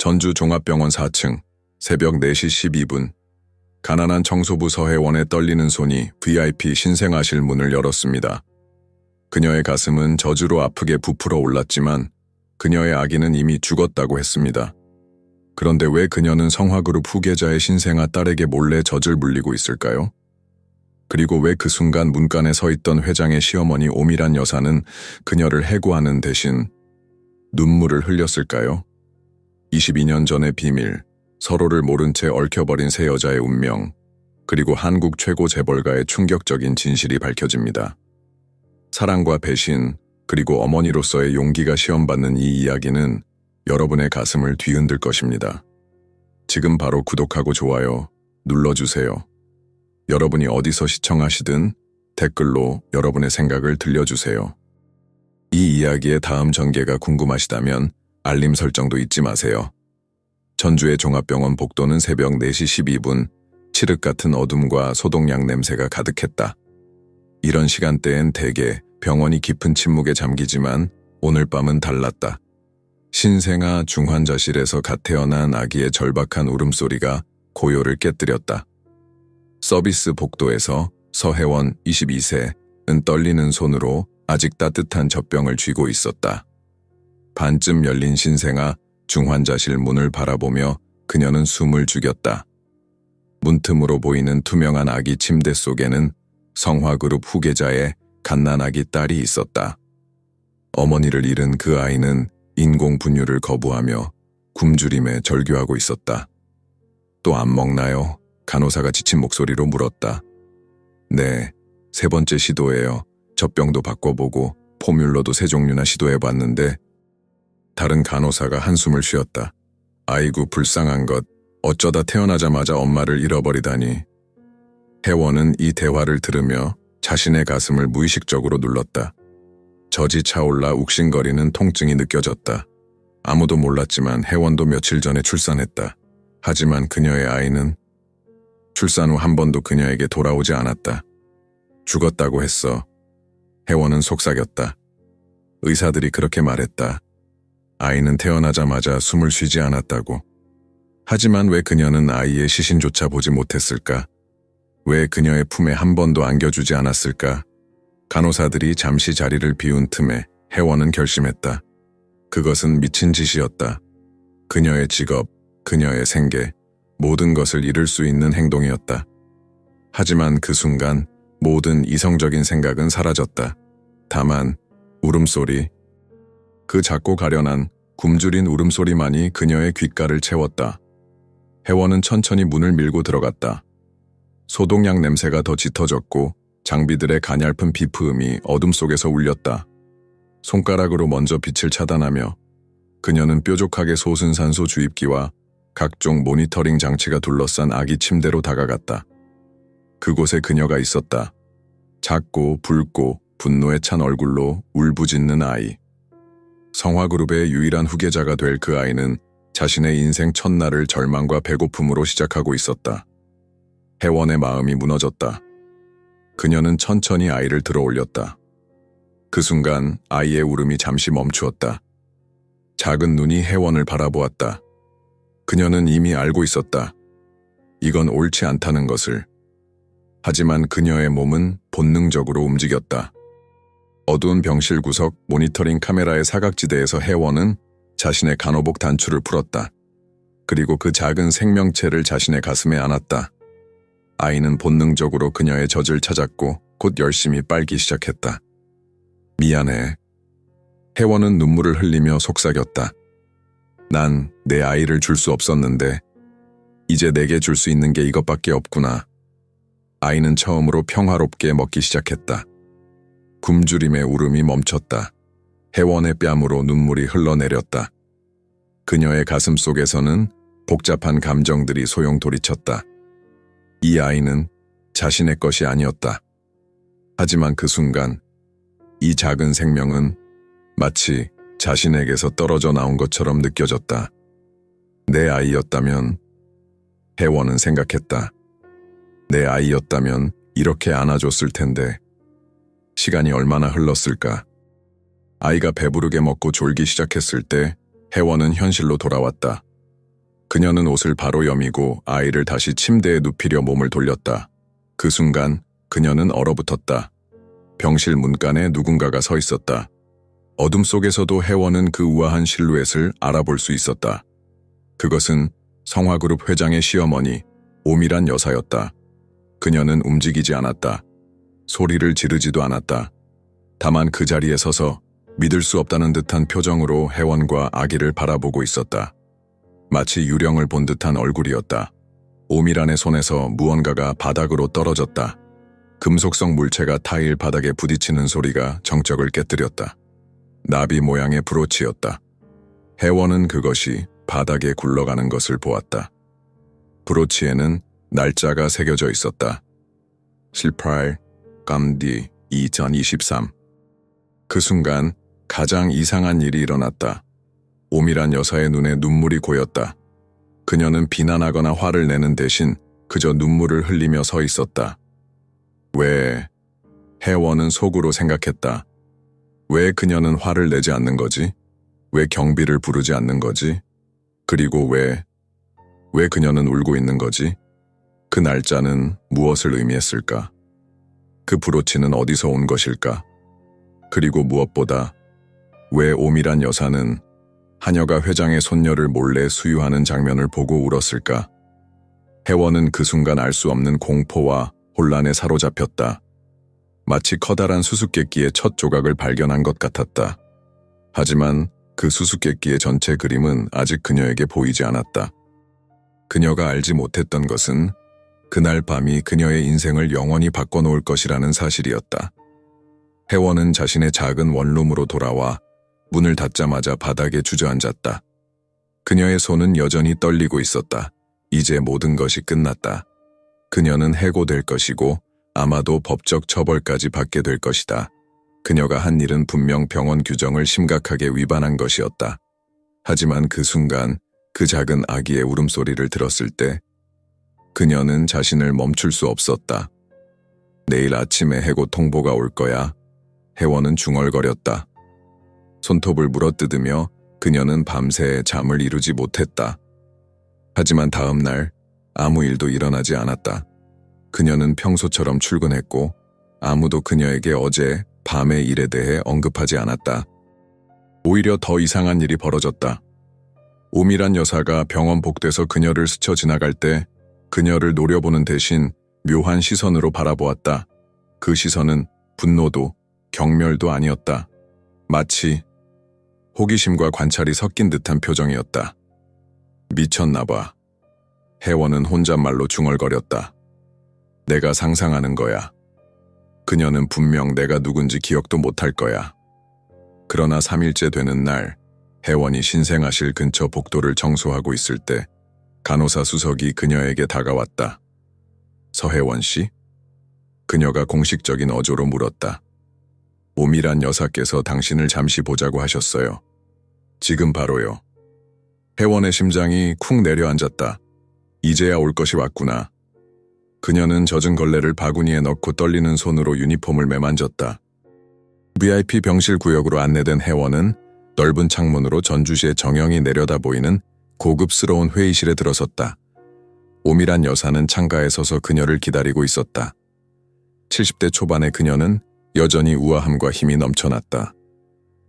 전주 종합병원 4층 새벽 4시 12분 가난한 청소부 서혜원의 떨리는 손이 VIP 신생아실 문을 열었습니다. 그녀의 가슴은 저주로 아프게 부풀어 올랐지만 그녀의 아기는 이미 죽었다고 했습니다. 그런데 왜 그녀는 성화그룹 후계자의 신생아 딸에게 몰래 젖을 물리고 있을까요? 그리고 왜 그 순간 문간에 서 있던 회장의 시어머니 오미란 여사는 그녀를 해고하는 대신 눈물을 흘렸을까요? 22년 전의 비밀, 서로를 모른 채 얽혀버린 세 여자의 운명, 그리고 한국 최고 재벌가의 충격적인 진실이 밝혀집니다. 사랑과 배신, 그리고 어머니로서의 용기가 시험받는 이 이야기는 여러분의 가슴을 뒤흔들 것입니다. 지금 바로 구독하고 좋아요 눌러주세요. 여러분이 어디서 시청하시든 댓글로 여러분의 생각을 들려주세요. 이 이야기의 다음 전개가 궁금하시다면 알림 설정도 잊지 마세요. 전주의 종합병원 복도는 새벽 4시 12분 칠흑 같은 어둠과 소독약 냄새가 가득했다. 이런 시간대엔 대개 병원이 깊은 침묵에 잠기지만 오늘 밤은 달랐다. 신생아 중환자실에서 갓 태어난 아기의 절박한 울음소리가 고요를 깨뜨렸다. 서비스 복도에서 서혜원 22세는 떨리는 손으로 아직 따뜻한 젖병을 쥐고 있었다. 반쯤 열린 신생아 중환자실 문을 바라보며 그녀는 숨을 죽였다. 문틈으로 보이는 투명한 아기 침대 속에는 성화그룹 후계자의 갓난아기 딸이 있었다. 어머니를 잃은 그 아이는 인공분유를 거부하며 굶주림에 절규하고 있었다. 또 안 먹나요? 간호사가 지친 목소리로 물었다. 네, 3번째 시도예요. 젖병도 바꿔보고 포뮬러도 3종류나 시도해봤는데 다른 간호사가 한숨을 쉬었다. 아이고 불쌍한 것, 어쩌다 태어나자마자 엄마를 잃어버리다니. 혜원은 이 대화를 들으며 자신의 가슴을 무의식적으로 눌렀다. 젖이 차올라 욱신거리는 통증이 느껴졌다. 아무도 몰랐지만 혜원도 며칠 전에 출산했다. 하지만 그녀의 아이는 출산 후 한 번도 그녀에게 돌아오지 않았다. 죽었다고 했어. 혜원은 속삭였다. 의사들이 그렇게 말했다. 아이는 태어나자마자 숨을 쉬지 않았다고. 하지만 왜 그녀는 아이의 시신조차 보지 못했을까? 왜 그녀의 품에 한 번도 안겨주지 않았을까? 간호사들이 잠시 자리를 비운 틈에 혜원은 결심했다. 그것은 미친 짓이었다. 그녀의 직업, 그녀의 생계, 모든 것을 잃을 수 있는 행동이었다. 하지만 그 순간 모든 이성적인 생각은 사라졌다. 다만 울음소리, 그 작고 가련한 굶주린 울음소리만이 그녀의 귓가를 채웠다. 혜원은 천천히 문을 밀고 들어갔다. 소독약 냄새가 더 짙어졌고 장비들의 가냘픈 비프음이 어둠 속에서 울렸다. 손가락으로 먼저 빛을 차단하며 그녀는 뾰족하게 솟은 산소 주입기와 각종 모니터링 장치가 둘러싼 아기 침대로 다가갔다. 그곳에 그녀가 있었다. 작고 붉고 분노에 찬 얼굴로 울부짖는 아이. 성화그룹의 유일한 후계자가 될 그 아이는 자신의 인생 첫날을 절망과 배고픔으로 시작하고 있었다. 혜원의 마음이 무너졌다. 그녀는 천천히 아이를 들어 올렸다. 그 순간 아이의 울음이 잠시 멈추었다. 작은 눈이 혜원을 바라보았다. 그녀는 이미 알고 있었다. 이건 옳지 않다는 것을. 하지만 그녀의 몸은 본능적으로 움직였다. 어두운 병실 구석 모니터링 카메라의 사각지대에서 혜원은 자신의 간호복 단추를 풀었다. 그리고 그 작은 생명체를 자신의 가슴에 안았다. 아이는 본능적으로 그녀의 젖을 찾았고 곧 열심히 빨기 시작했다. 미안해. 혜원은 눈물을 흘리며 속삭였다. 난 내 아이를 줄 수 없었는데 이제 내게 줄 수 있는 게 이것밖에 없구나. 아이는 처음으로 평화롭게 먹기 시작했다. 굶주림의 울음이 멈췄다. 혜원의 뺨으로 눈물이 흘러내렸다. 그녀의 가슴 속에서는 복잡한 감정들이 소용돌이쳤다. 이 아이는 자신의 것이 아니었다. 하지만 그 순간 이 작은 생명은 마치 자신에게서 떨어져 나온 것처럼 느껴졌다. 내 아이였다면, 혜원은 생각했다. 내 아이였다면 이렇게 안아줬을 텐데 시간이 얼마나 흘렀을까. 아이가 배부르게 먹고 졸기 시작했을 때 혜원은 현실로 돌아왔다. 그녀는 옷을 바로 여미고 아이를 다시 침대에 눕히려 몸을 돌렸다. 그 순간 그녀는 얼어붙었다. 병실 문간에 누군가가 서 있었다. 어둠 속에서도 혜원은 그 우아한 실루엣을 알아볼 수 있었다. 그것은 성화그룹 회장의 시어머니 오미란 여사였다. 그녀는 움직이지 않았다. 소리를 지르지도 않았다. 다만 그 자리에 서서 믿을 수 없다는 듯한 표정으로 혜원과 아기를 바라보고 있었다. 마치 유령을 본 듯한 얼굴이었다. 오미란의 손에서 무언가가 바닥으로 떨어졌다. 금속성 물체가 타일 바닥에 부딪히는 소리가 정적을 깨뜨렸다. 나비 모양의 브로치였다. 혜원은 그것이 바닥에 굴러가는 것을 보았다. 브로치에는 날짜가 새겨져 있었다. 18 깜디 2023. 그 순간 가장 이상한 일이 일어났다. 오미란 여사의 눈에 눈물이 고였다. 그녀는 비난하거나 화를 내는 대신 그저 눈물을 흘리며 서 있었다. 왜? 혜원은 속으로 생각했다. 왜 그녀는 화를 내지 않는 거지? 왜 경비를 부르지 않는 거지? 그리고 왜 그녀는 울고 있는 거지? 그 날짜는 무엇을 의미했을까? 그 브로치는 어디서 온 것일까? 그리고 무엇보다 왜 오미란 여사는 하녀가 회장의 손녀를 몰래 수유하는 장면을 보고 울었을까? 혜원은 그 순간 알 수 없는 공포와 혼란에 사로잡혔다. 마치 커다란 수수께끼의 첫 조각을 발견한 것 같았다. 하지만 그 수수께끼의 전체 그림은 아직 그녀에게 보이지 않았다. 그녀가 알지 못했던 것은 그날 밤이 그녀의 인생을 영원히 바꿔놓을 것이라는 사실이었다. 혜원은 자신의 작은 원룸으로 돌아와 문을 닫자마자 바닥에 주저앉았다. 그녀의 손은 여전히 떨리고 있었다. 이제 모든 것이 끝났다. 그녀는 해고될 것이고 아마도 법적 처벌까지 받게 될 것이다. 그녀가 한 일은 분명 병원 규정을 심각하게 위반한 것이었다. 하지만 그 순간 그 작은 아기의 울음소리를 들었을 때 그녀는 자신을 멈출 수 없었다. 내일 아침에 해고 통보가 올 거야. 혜원은 중얼거렸다. 손톱을 물어뜯으며 그녀는 밤새 잠을 이루지 못했다. 하지만 다음 날 아무 일도 일어나지 않았다. 그녀는 평소처럼 출근했고 아무도 그녀에게 어제 밤의 일에 대해 언급하지 않았다. 오히려 더 이상한 일이 벌어졌다. 오미란 여사가 병원 복도에서 그녀를 스쳐 지나갈 때 그녀를 노려보는 대신 묘한 시선으로 바라보았다. 그 시선은 분노도 경멸도 아니었다. 마치 호기심과 관찰이 섞인 듯한 표정이었다. 미쳤나 봐. 혜원은 혼잣말로 중얼거렸다. 내가 상상하는 거야. 그녀는 분명 내가 누군지 기억도 못할 거야. 그러나 3일째 되는 날, 혜원이 신생아실 근처 복도를 청소하고 있을 때 간호사 수석이 그녀에게 다가왔다. 서혜원 씨? 그녀가 공식적인 어조로 물었다. 오미란 여사께서 당신을 잠시 보자고 하셨어요. 지금 바로요. 혜원의 심장이 쿵 내려앉았다. 이제야 올 것이 왔구나. 그녀는 젖은 걸레를 바구니에 넣고 떨리는 손으로 유니폼을 매만졌다. VIP 병실 구역으로 안내된 혜원은 넓은 창문으로 전주시의 정형이 내려다 보이는 고급스러운 회의실에 들어섰다. 오미란 여사는 창가에 서서 그녀를 기다리고 있었다. 70대 초반의 그녀는 여전히 우아함과 힘이 넘쳐났다.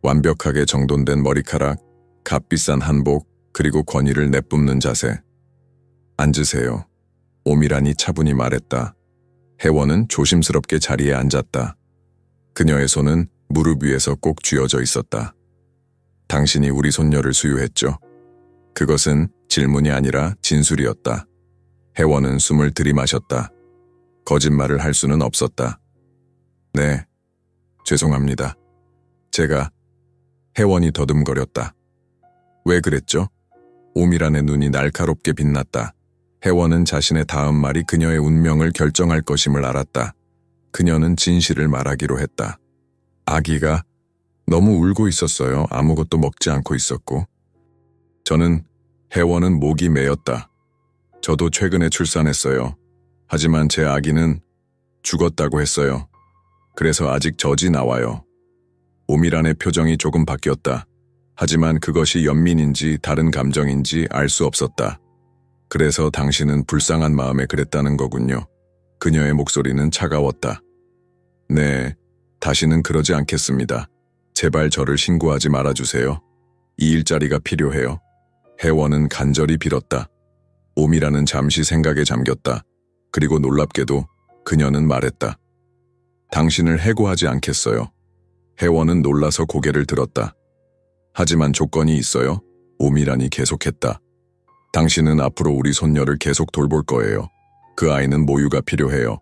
완벽하게 정돈된 머리카락, 값비싼 한복, 그리고 권위를 내뿜는 자세. 앉으세요. 오미란이 차분히 말했다. 혜원은 조심스럽게 자리에 앉았다. 그녀의 손은 무릎 위에서 꼭 쥐어져 있었다. 당신이 우리 손녀를 수유했죠? 그것은 질문이 아니라 진술이었다. 혜원은 숨을 들이마셨다. 거짓말을 할 수는 없었다. 네, 죄송합니다. 제가... 혜원이 더듬거렸다. 왜 그랬죠? 오미란의 눈이 날카롭게 빛났다. 혜원은 자신의 다음 말이 그녀의 운명을 결정할 것임을 알았다. 그녀는 진실을 말하기로 했다. 아기가 너무 울고 있었어요. 아무것도 먹지 않고 있었고. 혜원은 목이 메였다. 저도 최근에 출산했어요. 하지만 제 아기는 죽었다고 했어요. 그래서 아직 젖이 나와요. 오미란의 표정이 조금 바뀌었다. 하지만 그것이 연민인지 다른 감정인지 알 수 없었다. 그래서 당신은 불쌍한 마음에 그랬다는 거군요. 그녀의 목소리는 차가웠다. 네, 다시는 그러지 않겠습니다. 제발 저를 신고하지 말아주세요. 이 일자리가 필요해요. 혜원은 간절히 빌었다. 오미라는 잠시 생각에 잠겼다. 그리고 놀랍게도 그녀는 말했다. 당신을 해고하지 않겠어요. 혜원은 놀라서 고개를 들었다. 하지만 조건이 있어요. 오미란이 계속했다. 당신은 앞으로 우리 손녀를 계속 돌볼 거예요. 그 아이는 모유가 필요해요.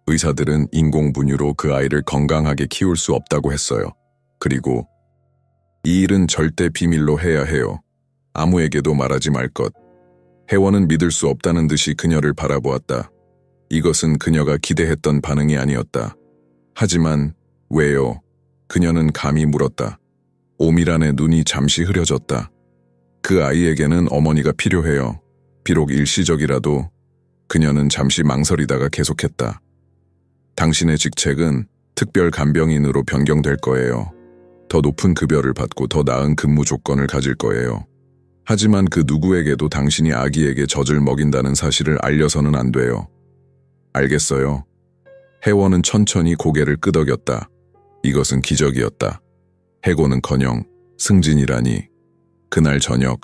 의사들은 인공분유로 그 아이를 건강하게 키울 수 없다고 했어요. 그리고 이 일은 절대 비밀로 해야 해요. 아무에게도 말하지 말 것. 혜원은 믿을 수 없다는 듯이 그녀를 바라보았다. 이것은 그녀가 기대했던 반응이 아니었다. 하지만 왜요? 그녀는 감히 물었다. 오미란의 눈이 잠시 흐려졌다. 그 아이에게는 어머니가 필요해요. 비록 일시적이라도. 그녀는 잠시 망설이다가 계속했다. 당신의 직책은 특별 간병인으로 변경될 거예요. 더 높은 급여를 받고 더 나은 근무 조건을 가질 거예요. 하지만 그 누구에게도 당신이 아기에게 젖을 먹인다는 사실을 알려서는 안 돼요. 알겠어요? 혜원은 천천히 고개를 끄덕였다. 이것은 기적이었다. 해고는커녕 승진이라니. 그날 저녁,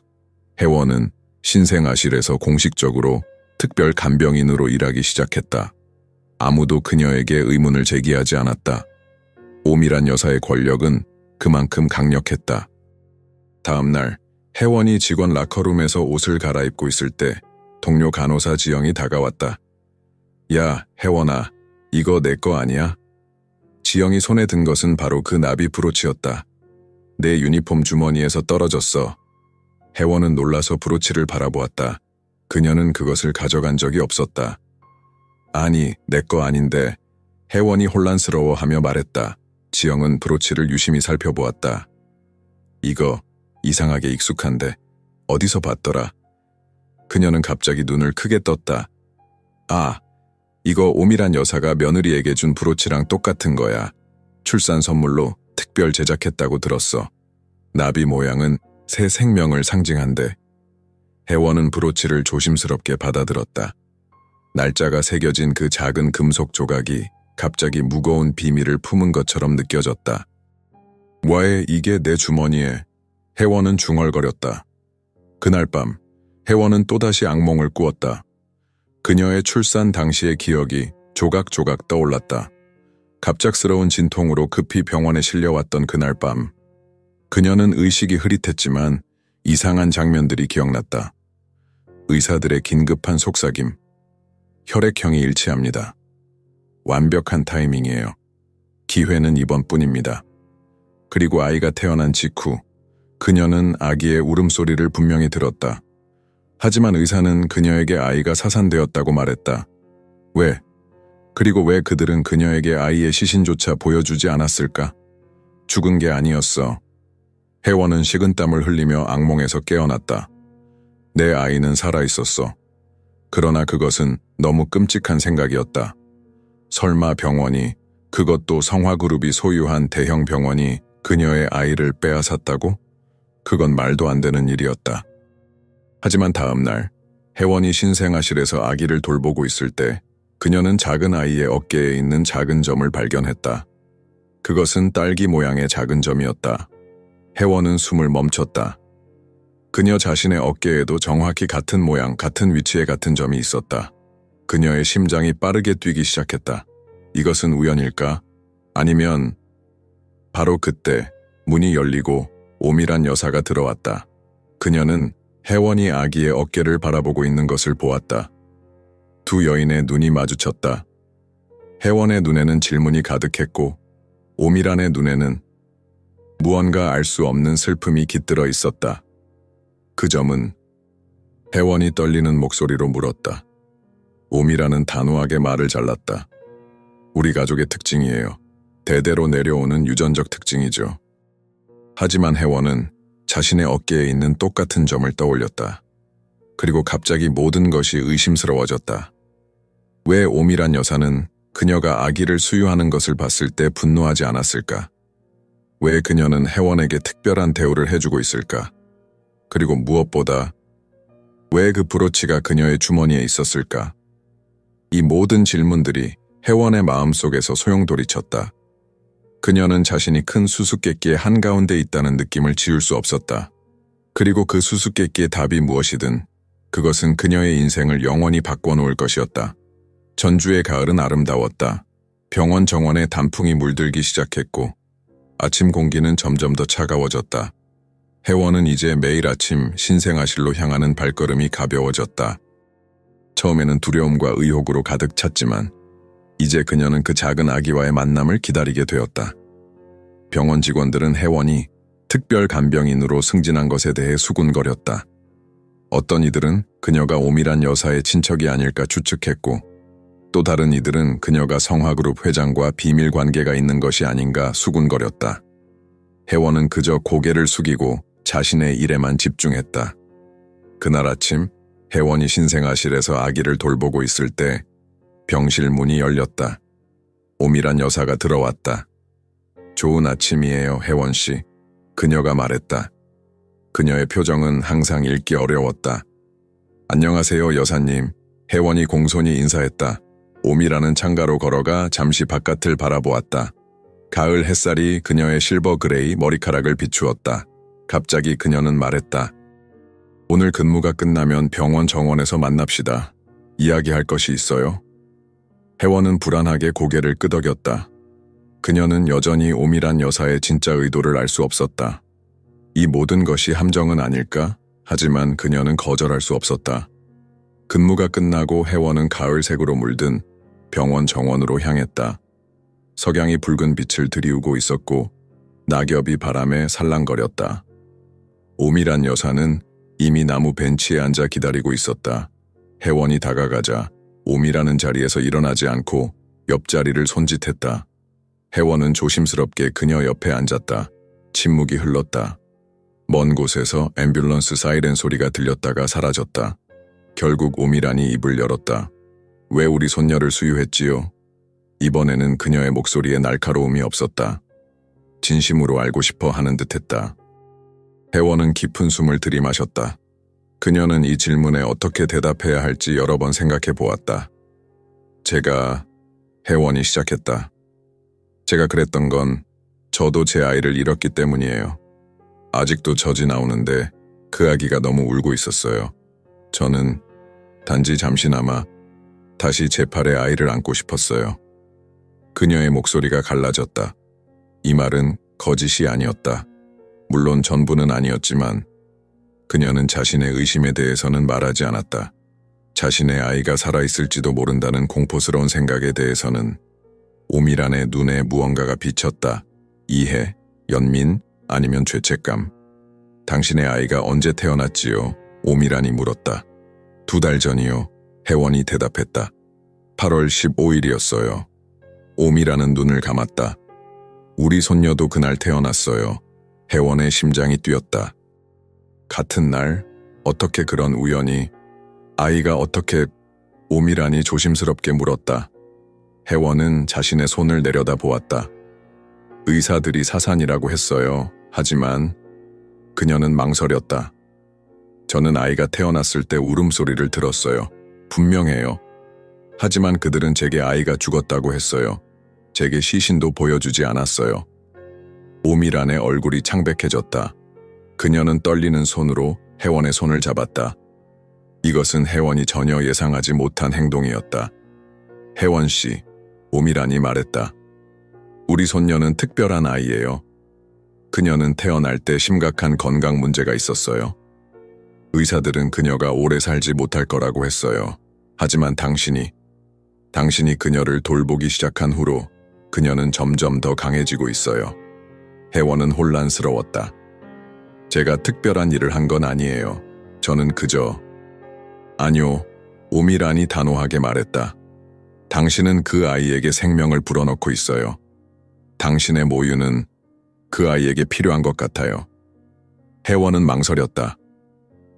혜원은 신생아실에서 공식적으로 특별 간병인으로 일하기 시작했다. 아무도 그녀에게 의문을 제기하지 않았다. 오미란 여사의 권력은 그만큼 강력했다. 다음 날, 혜원이 직원 라커룸에서 옷을 갈아입고 있을 때 동료 간호사 지영이 다가왔다. 야, 혜원아, 이거 내 거 아니야? 지영이 손에 든 것은 바로 그 나비 브로치였다. 내 유니폼 주머니에서 떨어졌어. 혜원은 놀라서 브로치를 바라보았다. 그녀는 그것을 가져간 적이 없었다. 아니, 내 거 아닌데. 혜원이 혼란스러워하며 말했다. 지영은 브로치를 유심히 살펴보았다. 이거 이상하게 익숙한데 어디서 봤더라. 그녀는 갑자기 눈을 크게 떴다. 아, 이거 오미란 여사가 며느리에게 준 브로치랑 똑같은 거야. 출산 선물로 특별 제작했다고 들었어. 나비 모양은 새 생명을 상징한대. 혜원은 브로치를 조심스럽게 받아들었다. 날짜가 새겨진 그 작은 금속 조각이 갑자기 무거운 비밀을 품은 것처럼 느껴졌다. 왜 이게 내 주머니에? 혜원은 중얼거렸다. 그날 밤, 혜원은 또다시 악몽을 꾸었다. 그녀의 출산 당시의 기억이 조각조각 떠올랐다. 갑작스러운 진통으로 급히 병원에 실려왔던 그날 밤, 그녀는 의식이 흐릿했지만 이상한 장면들이 기억났다. 의사들의 긴급한 속삭임, 혈액형이 일치합니다. 완벽한 타이밍이에요. 기회는 이번뿐입니다. 그리고 아이가 태어난 직후, 그녀는 아기의 울음소리를 분명히 들었다. 하지만 의사는 그녀에게 아이가 사산되었다고 말했다. 왜? 그리고 왜 그들은 그녀에게 아이의 시신조차 보여주지 않았을까? 죽은 게 아니었어. 혜원은 식은땀을 흘리며 악몽에서 깨어났다. 내 아이는 살아있었어. 그러나 그것은 너무 끔찍한 생각이었다. 설마 병원이, 그것도 성화그룹이 소유한 대형 병원이 그녀의 아이를 빼앗았다고? 그건 말도 안 되는 일이었다. 하지만 다음 날, 혜원이 신생아실에서 아기를 돌보고 있을 때 그녀는 작은 아이의 어깨에 있는 작은 점을 발견했다. 그것은 딸기 모양의 작은 점이었다. 혜원은 숨을 멈췄다. 그녀 자신의 어깨에도 정확히 같은 모양, 같은 위치에 같은 점이 있었다. 그녀의 심장이 빠르게 뛰기 시작했다. 이것은 우연일까? 아니면... 바로 그때 문이 열리고 오미란 여사가 들어왔다. 그녀는 혜원이 아기의 어깨를 바라보고 있는 것을 보았다. 두 여인의 눈이 마주쳤다. 혜원의 눈에는 질문이 가득했고 오미란의 눈에는 무언가 알 수 없는 슬픔이 깃들어 있었다. 그 점은 혜원이 떨리는 목소리로 물었다. 오미란은 단호하게 말을 잘랐다. 우리 가족의 특징이에요. 대대로 내려오는 유전적 특징이죠. 하지만 혜원은 자신의 어깨에 있는 똑같은 점을 떠올렸다. 그리고 갑자기 모든 것이 의심스러워졌다. 왜 오미란 여사는 그녀가 아기를 수유하는 것을 봤을 때 분노하지 않았을까? 왜 그녀는 혜원에게 특별한 대우를 해주고 있을까? 그리고 무엇보다 왜 그 브로치가 그녀의 주머니에 있었을까? 이 모든 질문들이 혜원의 마음속에서 소용돌이쳤다. 그녀는 자신이 큰 수수께끼의 한가운데 있다는 느낌을 지울 수 없었다. 그리고 그 수수께끼의 답이 무엇이든 그것은 그녀의 인생을 영원히 바꿔놓을 것이었다. 전주의 가을은 아름다웠다. 병원 정원에 단풍이 물들기 시작했고 아침 공기는 점점 더 차가워졌다. 혜원은 이제 매일 아침 신생아실로 향하는 발걸음이 가벼워졌다. 처음에는 두려움과 의혹으로 가득 찼지만 이제 그녀는 그 작은 아기와의 만남을 기다리게 되었다. 병원 직원들은 혜원이 특별 간병인으로 승진한 것에 대해 수군거렸다. 어떤 이들은 그녀가 오미란 여사의 친척이 아닐까 추측했고 또 다른 이들은 그녀가 성화그룹 회장과 비밀 관계가 있는 것이 아닌가 수군거렸다. 혜원은 그저 고개를 숙이고 자신의 일에만 집중했다. 그날 아침 혜원이 신생아실에서 아기를 돌보고 있을 때 병실 문이 열렸다. 오미란 여사가 들어왔다. 좋은 아침이에요, 혜원 씨. 그녀가 말했다. 그녀의 표정은 항상 읽기 어려웠다. 안녕하세요, 여사님. 혜원이 공손히 인사했다. 오미라는 창가로 걸어가 잠시 바깥을 바라보았다. 가을 햇살이 그녀의 실버 그레이 머리카락을 비추었다. 갑자기 그녀는 말했다. 오늘 근무가 끝나면 병원 정원에서 만납시다. 이야기할 것이 있어요. 혜원은 불안하게 고개를 끄덕였다. 그녀는 여전히 오미란 여사의 진짜 의도를 알 수 없었다. 이 모든 것이 함정은 아닐까? 하지만 그녀는 거절할 수 없었다. 근무가 끝나고 혜원은 가을색으로 물든 병원 정원으로 향했다. 석양이 붉은 빛을 들이우고 있었고 낙엽이 바람에 살랑거렸다. 오미란 여사는 이미 나무 벤치에 앉아 기다리고 있었다. 혜원이 다가가자 오미라는 자리에서 일어나지 않고 옆자리를 손짓했다. 혜원은 조심스럽게 그녀 옆에 앉았다. 침묵이 흘렀다. 먼 곳에서 앰뷸런스 사이렌 소리가 들렸다가 사라졌다. 결국 오미란이 입을 열었다. 왜 우리 손녀를 수유했지요? 이번에는 그녀의 목소리에 날카로움이 없었다. 진심으로 알고 싶어 하는 듯했다. 혜원은 깊은 숨을 들이마셨다. 그녀는 이 질문에 어떻게 대답해야 할지 여러 번 생각해 보았다. 혜원이 시작했다. 제가 그랬던 건 저도 제 아이를 잃었기 때문이에요. 아직도 젖이 나오는데 그 아기가 너무 울고 있었어요. 저는 단지 잠시나마 다시 제 팔에 아이를 안고 싶었어요. 그녀의 목소리가 갈라졌다. 이 말은 거짓이 아니었다. 물론 전부는 아니었지만 그녀는 자신의 의심에 대해서는 말하지 않았다. 자신의 아이가 살아있을지도 모른다는 공포스러운 생각에 대해서는 오미란의 눈에 무언가가 비쳤다. 이해, 연민, 아니면 죄책감. 당신의 아이가 언제 태어났지요? 오미란이 물었다. 2달 전이요. 혜원이 대답했다. 8월 15일이었어요. 오미란은 눈을 감았다. 우리 손녀도 그날 태어났어요. 혜원의 심장이 뛰었다. 같은 날, 어떻게 그런 우연이, 아이가 어떻게, 오미란이 조심스럽게 물었다. 혜원은 자신의 손을 내려다 보았다. 의사들이 사산이라고 했어요. 하지만 그녀는 망설였다. 저는 아이가 태어났을 때 울음소리를 들었어요. 분명해요. 하지만 그들은 제게 아이가 죽었다고 했어요. 제게 시신도 보여주지 않았어요. 오미란의 얼굴이 창백해졌다. 그녀는 떨리는 손으로 혜원의 손을 잡았다. 이것은 혜원이 전혀 예상하지 못한 행동이었다. 혜원 씨, 오미란이 말했다. 우리 손녀는 특별한 아이예요. 그녀는 태어날 때 심각한 건강 문제가 있었어요. 의사들은 그녀가 오래 살지 못할 거라고 했어요. 하지만 당신이 그녀를 돌보기 시작한 후로 그녀는 점점 더 강해지고 있어요. 혜원은 혼란스러웠다. 제가 특별한 일을 한 건 아니에요. 저는 그저... 아니요, 오미란이 단호하게 말했다. 당신은 그 아이에게 생명을 불어넣고 있어요. 당신의 모유는 그 아이에게 필요한 것 같아요. 혜원은 망설였다.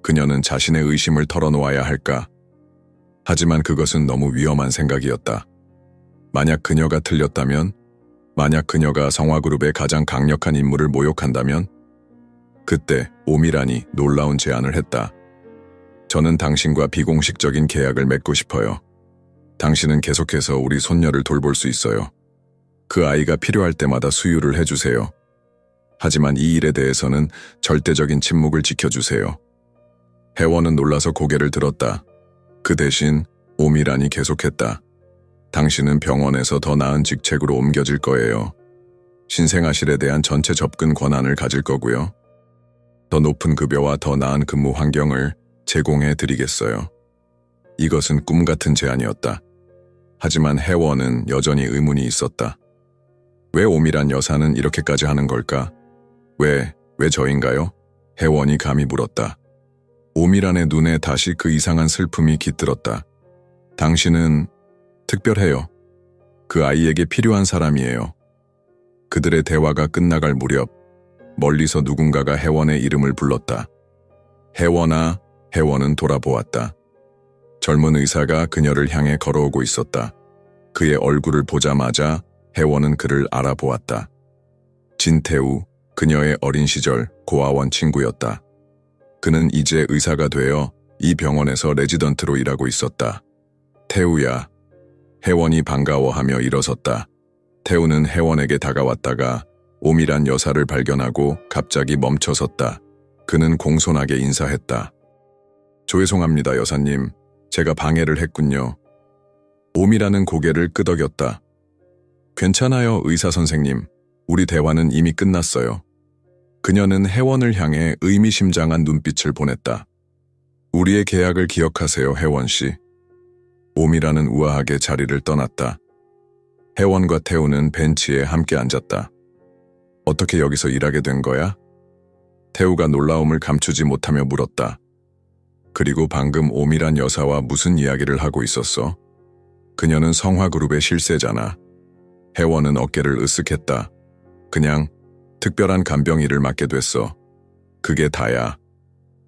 그녀는 자신의 의심을 털어놓아야 할까? 하지만 그것은 너무 위험한 생각이었다. 만약 그녀가 틀렸다면, 만약 그녀가 성화그룹의 가장 강력한 인물을 모욕한다면, 그때 오미란이 놀라운 제안을 했다. 저는 당신과 비공식적인 계약을 맺고 싶어요. 당신은 계속해서 우리 손녀를 돌볼 수 있어요. 그 아이가 필요할 때마다 수유를 해주세요. 하지만 이 일에 대해서는 절대적인 침묵을 지켜주세요. 혜원은 놀라서 고개를 들었다. 그 대신 오미란이 계속했다. 당신은 병원에서 더 나은 직책으로 옮겨질 거예요. 신생아실에 대한 전체 접근 권한을 가질 거고요. 더 높은 급여와 더 나은 근무 환경을 제공해 드리겠어요. 이것은 꿈 같은 제안이었다. 하지만 혜원은 여전히 의문이 있었다. 왜 오미란 여사는 이렇게까지 하는 걸까? 왜 저인가요? 혜원이 감히 물었다. 오미란의 눈에 다시 그 이상한 슬픔이 깃들었다. 당신은 특별해요. 그 아이에게 필요한 사람이에요. 그들의 대화가 끝나갈 무렵 멀리서 누군가가 혜원의 이름을 불렀다. 혜원아, 혜원은 돌아보았다. 젊은 의사가 그녀를 향해 걸어오고 있었다. 그의 얼굴을 보자마자 혜원은 그를 알아보았다. 진태우, 그녀의 어린 시절 고아원 친구였다. 그는 이제 의사가 되어 이 병원에서 레지던트로 일하고 있었다. 태우야. 혜원이 반가워하며 일어섰다. 태우는 혜원에게 다가왔다가 오미란 여사를 발견하고 갑자기 멈춰섰다. 그는 공손하게 인사했다. 죄송합니다, 여사님. 제가 방해를 했군요. 오미란은 고개를 끄덕였다. 괜찮아요, 의사 선생님. 우리 대화는 이미 끝났어요. 그녀는 혜원을 향해 의미심장한 눈빛을 보냈다. 우리의 계약을 기억하세요, 혜원 씨. 오미란은 우아하게 자리를 떠났다. 혜원과 태우는 벤치에 함께 앉았다. 어떻게 여기서 일하게 된 거야? 태우가 놀라움을 감추지 못하며 물었다. 그리고 방금 오미란 여사와 무슨 이야기를 하고 있었어? 그녀는 성화그룹의 실세잖아. 혜원은 어깨를 으쓱했다. 그냥 특별한 간병 일을 맡게 됐어. 그게 다야.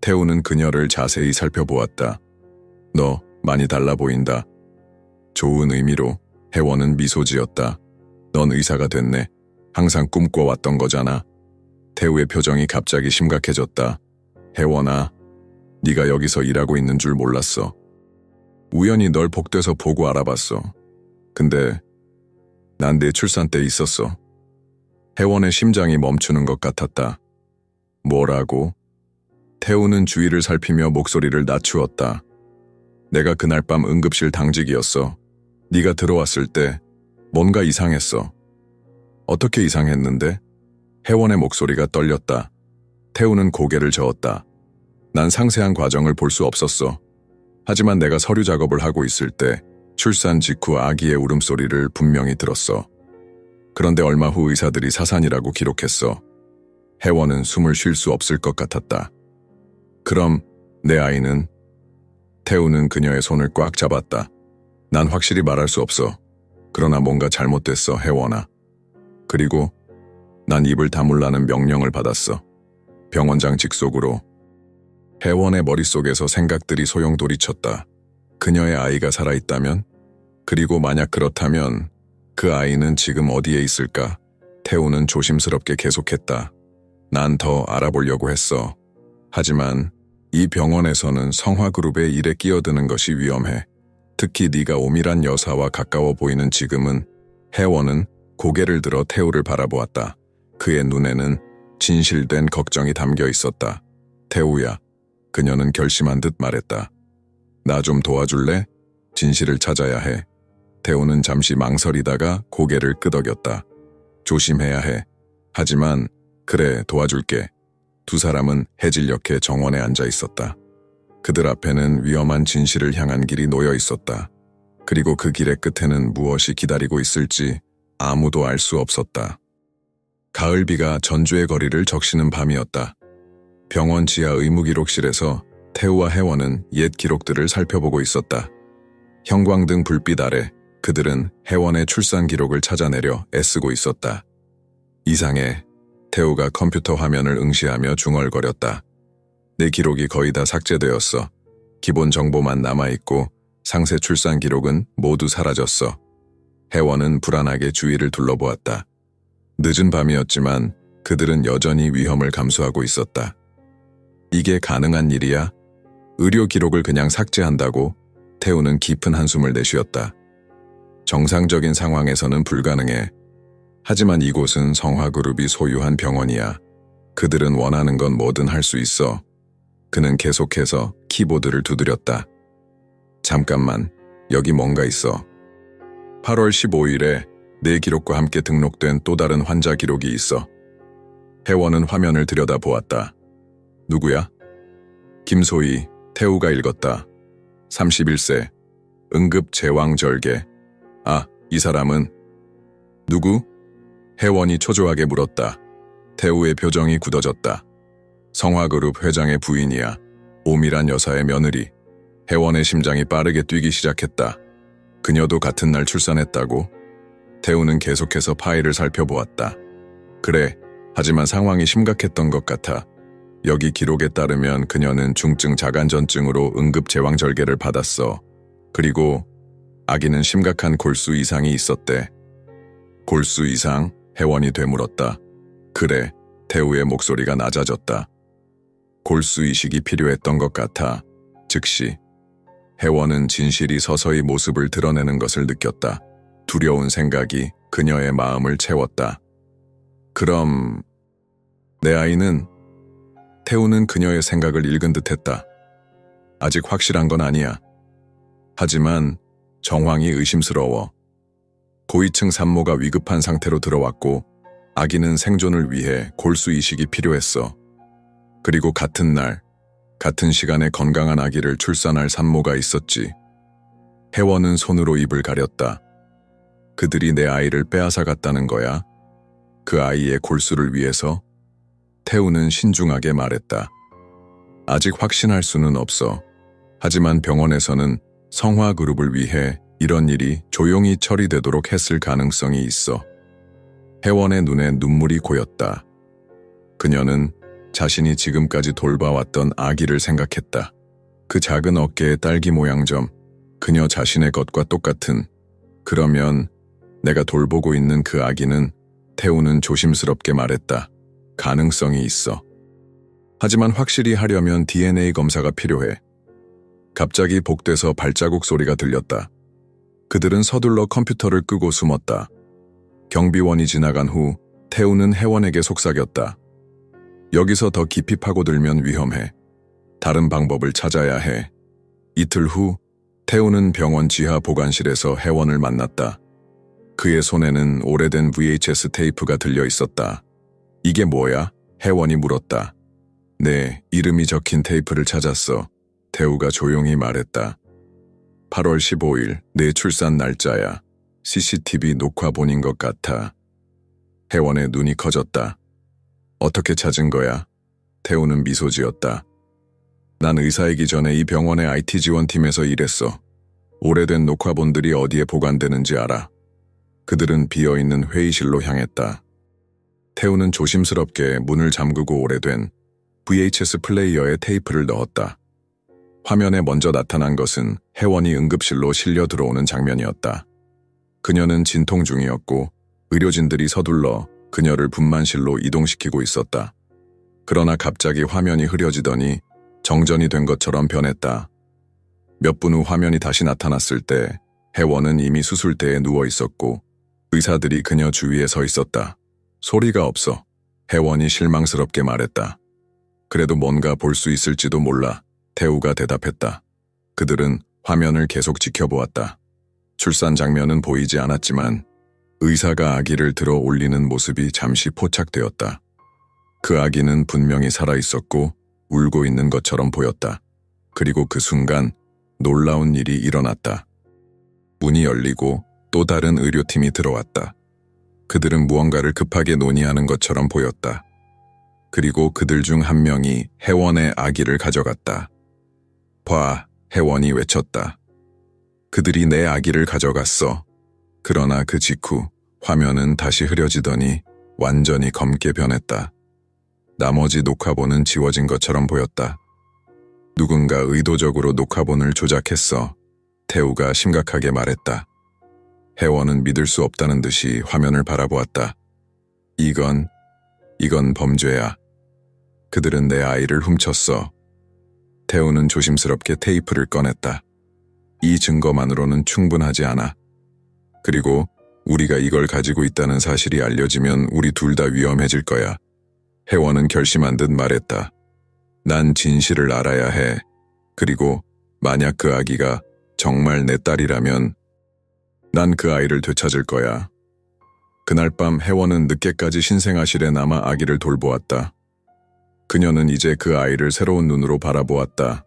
태우는 그녀를 자세히 살펴보았다. 너 많이 달라 보인다. 좋은 의미로 혜원은 미소 지었다. 넌 의사가 됐네. 항상 꿈꿔왔던 거잖아. 태우의 표정이 갑자기 심각해졌다. 혜원아, 네가 여기서 일하고 있는 줄 몰랐어. 우연히 널 복도에서 보고 알아봤어. 근데 난 내 출산 때 있었어. 혜원의 심장이 멈추는 것 같았다. 뭐라고? 태우는 주위를 살피며 목소리를 낮추었다. 내가 그날 밤 응급실 당직이었어. 네가 들어왔을 때 뭔가 이상했어. 어떻게 이상했는데? 혜원의 목소리가 떨렸다. 태우는 고개를 저었다. 난 상세한 과정을 볼 수 없었어. 하지만 내가 서류 작업을 하고 있을 때 출산 직후 아기의 울음소리를 분명히 들었어. 그런데 얼마 후 의사들이 사산이라고 기록했어. 혜원은 숨을 쉴 수 없을 것 같았다. 그럼 내 아이는? 태우는 그녀의 손을 꽉 잡았다. 난 확실히 말할 수 없어. 그러나 뭔가 잘못됐어, 혜원아. 그리고 난 입을 다물라는 명령을 받았어. 병원장 직속으로. 혜원의 머릿속에서 생각들이 소용돌이쳤다. 그녀의 아이가 살아있다면? 그리고 만약 그렇다면 그 아이는 지금 어디에 있을까? 태우는 조심스럽게 계속했다. 난 더 알아보려고 했어. 하지만 이 병원에서는 성화그룹의 일에 끼어드는 것이 위험해. 특히 네가 오미란 여사와 가까워 보이는 지금은. 혜원은 고개를 들어 태우를 바라보았다. 그의 눈에는 진실된 걱정이 담겨 있었다. 태우야. 그녀는 결심한 듯 말했다. 나 좀 도와줄래? 진실을 찾아야 해. 태우는 잠시 망설이다가 고개를 끄덕였다. 조심해야 해. 하지만 그래, 도와줄게. 두 사람은 해질녘의 정원에 앉아 있었다. 그들 앞에는 위험한 진실을 향한 길이 놓여 있었다. 그리고 그 길의 끝에는 무엇이 기다리고 있을지 아무도 알 수 없었다. 가을비가 전주의 거리를 적시는 밤이었다. 병원 지하 의무기록실에서 태우와 혜원은 옛 기록들을 살펴보고 있었다. 형광등 불빛 아래 그들은 혜원의 출산 기록을 찾아내려 애쓰고 있었다. 이상해. 태우가 컴퓨터 화면을 응시하며 중얼거렸다. 내 기록이 거의 다 삭제되었어. 기본 정보만 남아있고 상세 출산 기록은 모두 사라졌어. 혜원은 불안하게 주위를 둘러보았다. 늦은 밤이었지만 그들은 여전히 위험을 감수하고 있었다. 이게 가능한 일이야? 의료 기록을 그냥 삭제한다고? 태우는 깊은 한숨을 내쉬었다. 정상적인 상황에서는 불가능해. 하지만 이곳은 성화그룹이 소유한 병원이야. 그들은 원하는 건 뭐든 할 수 있어. 그는 계속해서 키보드를 두드렸다. 잠깐만, 여기 뭔가 있어. 8월 15일에 내 기록과 함께 등록된 또 다른 환자 기록이 있어. 회원은 화면을 들여다보았다. 누구야? 김소희, 태우가 읽었다. 31세, 응급제왕절개. 아, 이 사람은? 누구? 회원이 초조하게 물었다. 태우의 표정이 굳어졌다. 성화그룹 회장의 부인이야. 오미란 여사의 며느리. 회원의 심장이 빠르게 뛰기 시작했다. 그녀도 같은 날 출산했다고? 태우는 계속해서 파일을 살펴보았다. 그래, 하지만 상황이 심각했던 것 같아. 여기 기록에 따르면 그녀는 중증 자간전증으로 응급제왕절개를 받았어. 그리고 아기는 심각한 골수 이상이 있었대. 골수 이상? 회원이 되물었다. 그래, 태우의 목소리가 낮아졌다. 골수 이식이 필요했던 것 같아. 즉시. 회원은 진실이 서서히 모습을 드러내는 것을 느꼈다. 두려운 생각이 그녀의 마음을 채웠다. 그럼 내 아이는? 태우는 그녀의 생각을 읽은 듯했다. 아직 확실한 건 아니야. 하지만 정황이 의심스러워. 고위층 산모가 위급한 상태로 들어왔고 아기는 생존을 위해 골수 이식이 필요했어. 그리고 같은 날, 같은 시간에 건강한 아기를 출산할 산모가 있었지. 회원은 손으로 입을 가렸다. 그들이 내 아이를 빼앗아갔다는 거야. 그 아이의 골수를 위해서? 태우는 신중하게 말했다. 아직 확신할 수는 없어. 하지만 병원에서는 성화그룹을 위해 이런 일이 조용히 처리되도록 했을 가능성이 있어. 회원의 눈에 눈물이 고였다. 그녀는 자신이 지금까지 돌봐왔던 아기를 생각했다. 그 작은 어깨의 딸기 모양점, 그녀 자신의 것과 똑같은. 그러면 내가 돌보고 있는 그 아기는? 태우는 조심스럽게 말했다. 가능성이 있어. 하지만 확실히 하려면 DNA 검사가 필요해. 갑자기 복도에서 발자국 소리가 들렸다. 그들은 서둘러 컴퓨터를 끄고 숨었다. 경비원이 지나간 후 태우는 회원에게 속삭였다. 여기서 더 깊이 파고들면 위험해. 다른 방법을 찾아야 해. 이틀 후 태우는 병원 지하 보관실에서 회원을 만났다. 그의 손에는 오래된 VHS 테이프가 들려 있었다. 이게 뭐야? 회원이 물었다. 네, 이름이 적힌 테이프를 찾았어. 태우가 조용히 말했다. 8월 15일, 내 출산 날짜야. CCTV 녹화본인 것 같아. 회원의 눈이 커졌다. 어떻게 찾은 거야? 태우는 미소 지었다. 난 의사이기 전에 이 병원의 IT 지원팀에서 일했어. 오래된 녹화본들이 어디에 보관되는지 알아. 그들은 비어있는 회의실로 향했다. 태우는 조심스럽게 문을 잠그고 오래된 VHS 플레이어에 테이프를 넣었다. 화면에 먼저 나타난 것은 회원이 응급실로 실려 들어오는 장면이었다. 그녀는 진통 중이었고 의료진들이 서둘러 그녀를 분만실로 이동시키고 있었다. 그러나 갑자기 화면이 흐려지더니 정전이 된 것처럼 변했다. 몇 분 후 화면이 다시 나타났을 때 회원은 이미 수술대에 누워 있었고 의사들이 그녀 주위에 서 있었다. 소리가 없어. 회원이 실망스럽게 말했다. 그래도 뭔가 볼 수 있을지도 몰라. 태우가 대답했다. 그들은 화면을 계속 지켜보았다. 출산 장면은 보이지 않았지만 의사가 아기를 들어 올리는 모습이 잠시 포착되었다. 그 아기는 분명히 살아있었고 울고 있는 것처럼 보였다. 그리고 그 순간 놀라운 일이 일어났다. 문이 열리고 또 다른 의료팀이 들어왔다. 그들은 무언가를 급하게 논의하는 것처럼 보였다. 그리고 그들 중 한 명이 회원의 아기를 가져갔다. 봐, 회원이 외쳤다. 그들이 내 아기를 가져갔어. 그러나 그 직후 화면은 다시 흐려지더니 완전히 검게 변했다. 나머지 녹화본은 지워진 것처럼 보였다. 누군가 의도적으로 녹화본을 조작했어. 태우가 심각하게 말했다. 회원은 믿을 수 없다는 듯이 화면을 바라보았다. 이건 범죄야. 그들은 내 아이를 훔쳤어. 태우는 조심스럽게 테이프를 꺼냈다. 이 증거만으로는 충분하지 않아. 그리고 우리가 이걸 가지고 있다는 사실이 알려지면 우리 둘 다 위험해질 거야. 혜원은 결심한 듯 말했다. 난 진실을 알아야 해. 그리고 만약 그 아기가 정말 내 딸이라면 난 그 아이를 되찾을 거야. 그날 밤 혜원은 늦게까지 신생아실에 남아 아기를 돌보았다. 그녀는 이제 그 아이를 새로운 눈으로 바라보았다.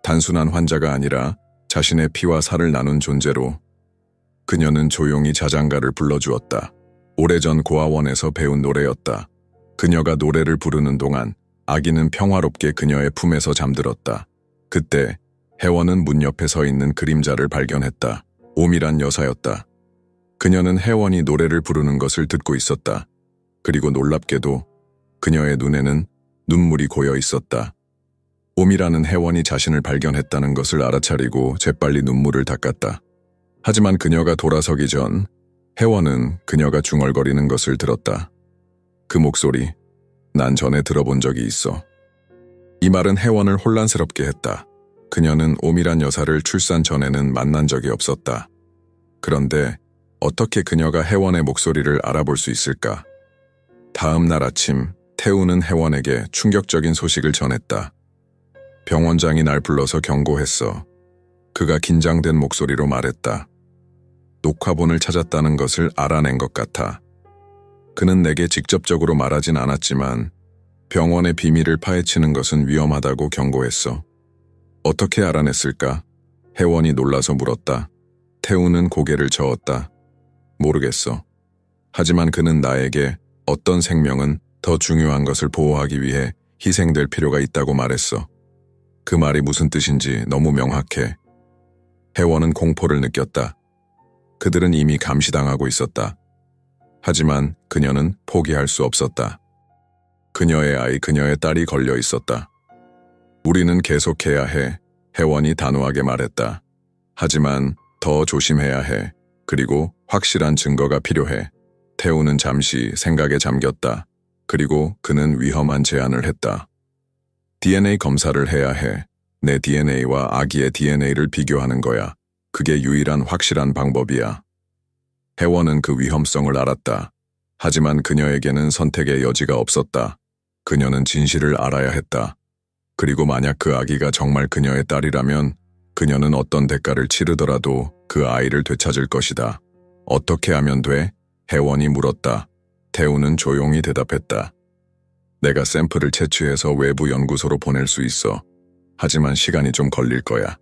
단순한 환자가 아니라 자신의 피와 살을 나눈 존재로. 그녀는 조용히 자장가를 불러주었다. 오래전 고아원에서 배운 노래였다. 그녀가 노래를 부르는 동안 아기는 평화롭게 그녀의 품에서 잠들었다. 그때 혜원은 문 옆에 서 있는 그림자를 발견했다. 오미란 여사였다. 그녀는 혜원이 노래를 부르는 것을 듣고 있었다. 그리고 놀랍게도 그녀의 눈에는 눈물이 고여 있었다. 오미라는 혜원이 자신을 발견했다는 것을 알아차리고 재빨리 눈물을 닦았다. 하지만 그녀가 돌아서기 전 혜원은 그녀가 중얼거리는 것을 들었다. 그 목소리, 난 전에 들어본 적이 있어. 이 말은 혜원을 혼란스럽게 했다. 그녀는 오미란 여사를 출산 전에는 만난 적이 없었다. 그런데 어떻게 그녀가 혜원의 목소리를 알아볼 수 있을까? 다음 날 아침, 태우는 혜원에게 충격적인 소식을 전했다. 병원장이 날 불러서 경고했어. 그가 긴장된 목소리로 말했다. 녹화본을 찾았다는 것을 알아낸 것 같아. 그는 내게 직접적으로 말하진 않았지만 병원의 비밀을 파헤치는 것은 위험하다고 경고했어. 어떻게 알아냈을까? 혜원이 놀라서 물었다. 태우는 고개를 저었다. 모르겠어. 하지만 그는 나에게 어떤 생명은 더 중요한 것을 보호하기 위해 희생될 필요가 있다고 말했어. 그 말이 무슨 뜻인지 너무 명확해. 혜원은 공포를 느꼈다. 그들은 이미 감시당하고 있었다. 하지만 그녀는 포기할 수 없었다. 그녀의 아이, 그녀의 딸이 걸려 있었다. 우리는 계속해야 해. 혜원이 단호하게 말했다. 하지만 더 조심해야 해. 그리고 확실한 증거가 필요해. 태우는 잠시 생각에 잠겼다. 그리고 그는 위험한 제안을 했다. DNA 검사를 해야 해. 내 DNA와 아기의 DNA를 비교하는 거야. 그게 유일한 확실한 방법이야. 혜원은 그 위험성을 알았다. 하지만 그녀에게는 선택의 여지가 없었다. 그녀는 진실을 알아야 했다. 그리고 만약 그 아기가 정말 그녀의 딸이라면 그녀는 어떤 대가를 치르더라도 그 아이를 되찾을 것이다. 어떻게 하면 돼? 혜원이 물었다. 태우는 조용히 대답했다. 내가 샘플을 채취해서 외부 연구소로 보낼 수 있어. 하지만 시간이 좀 걸릴 거야.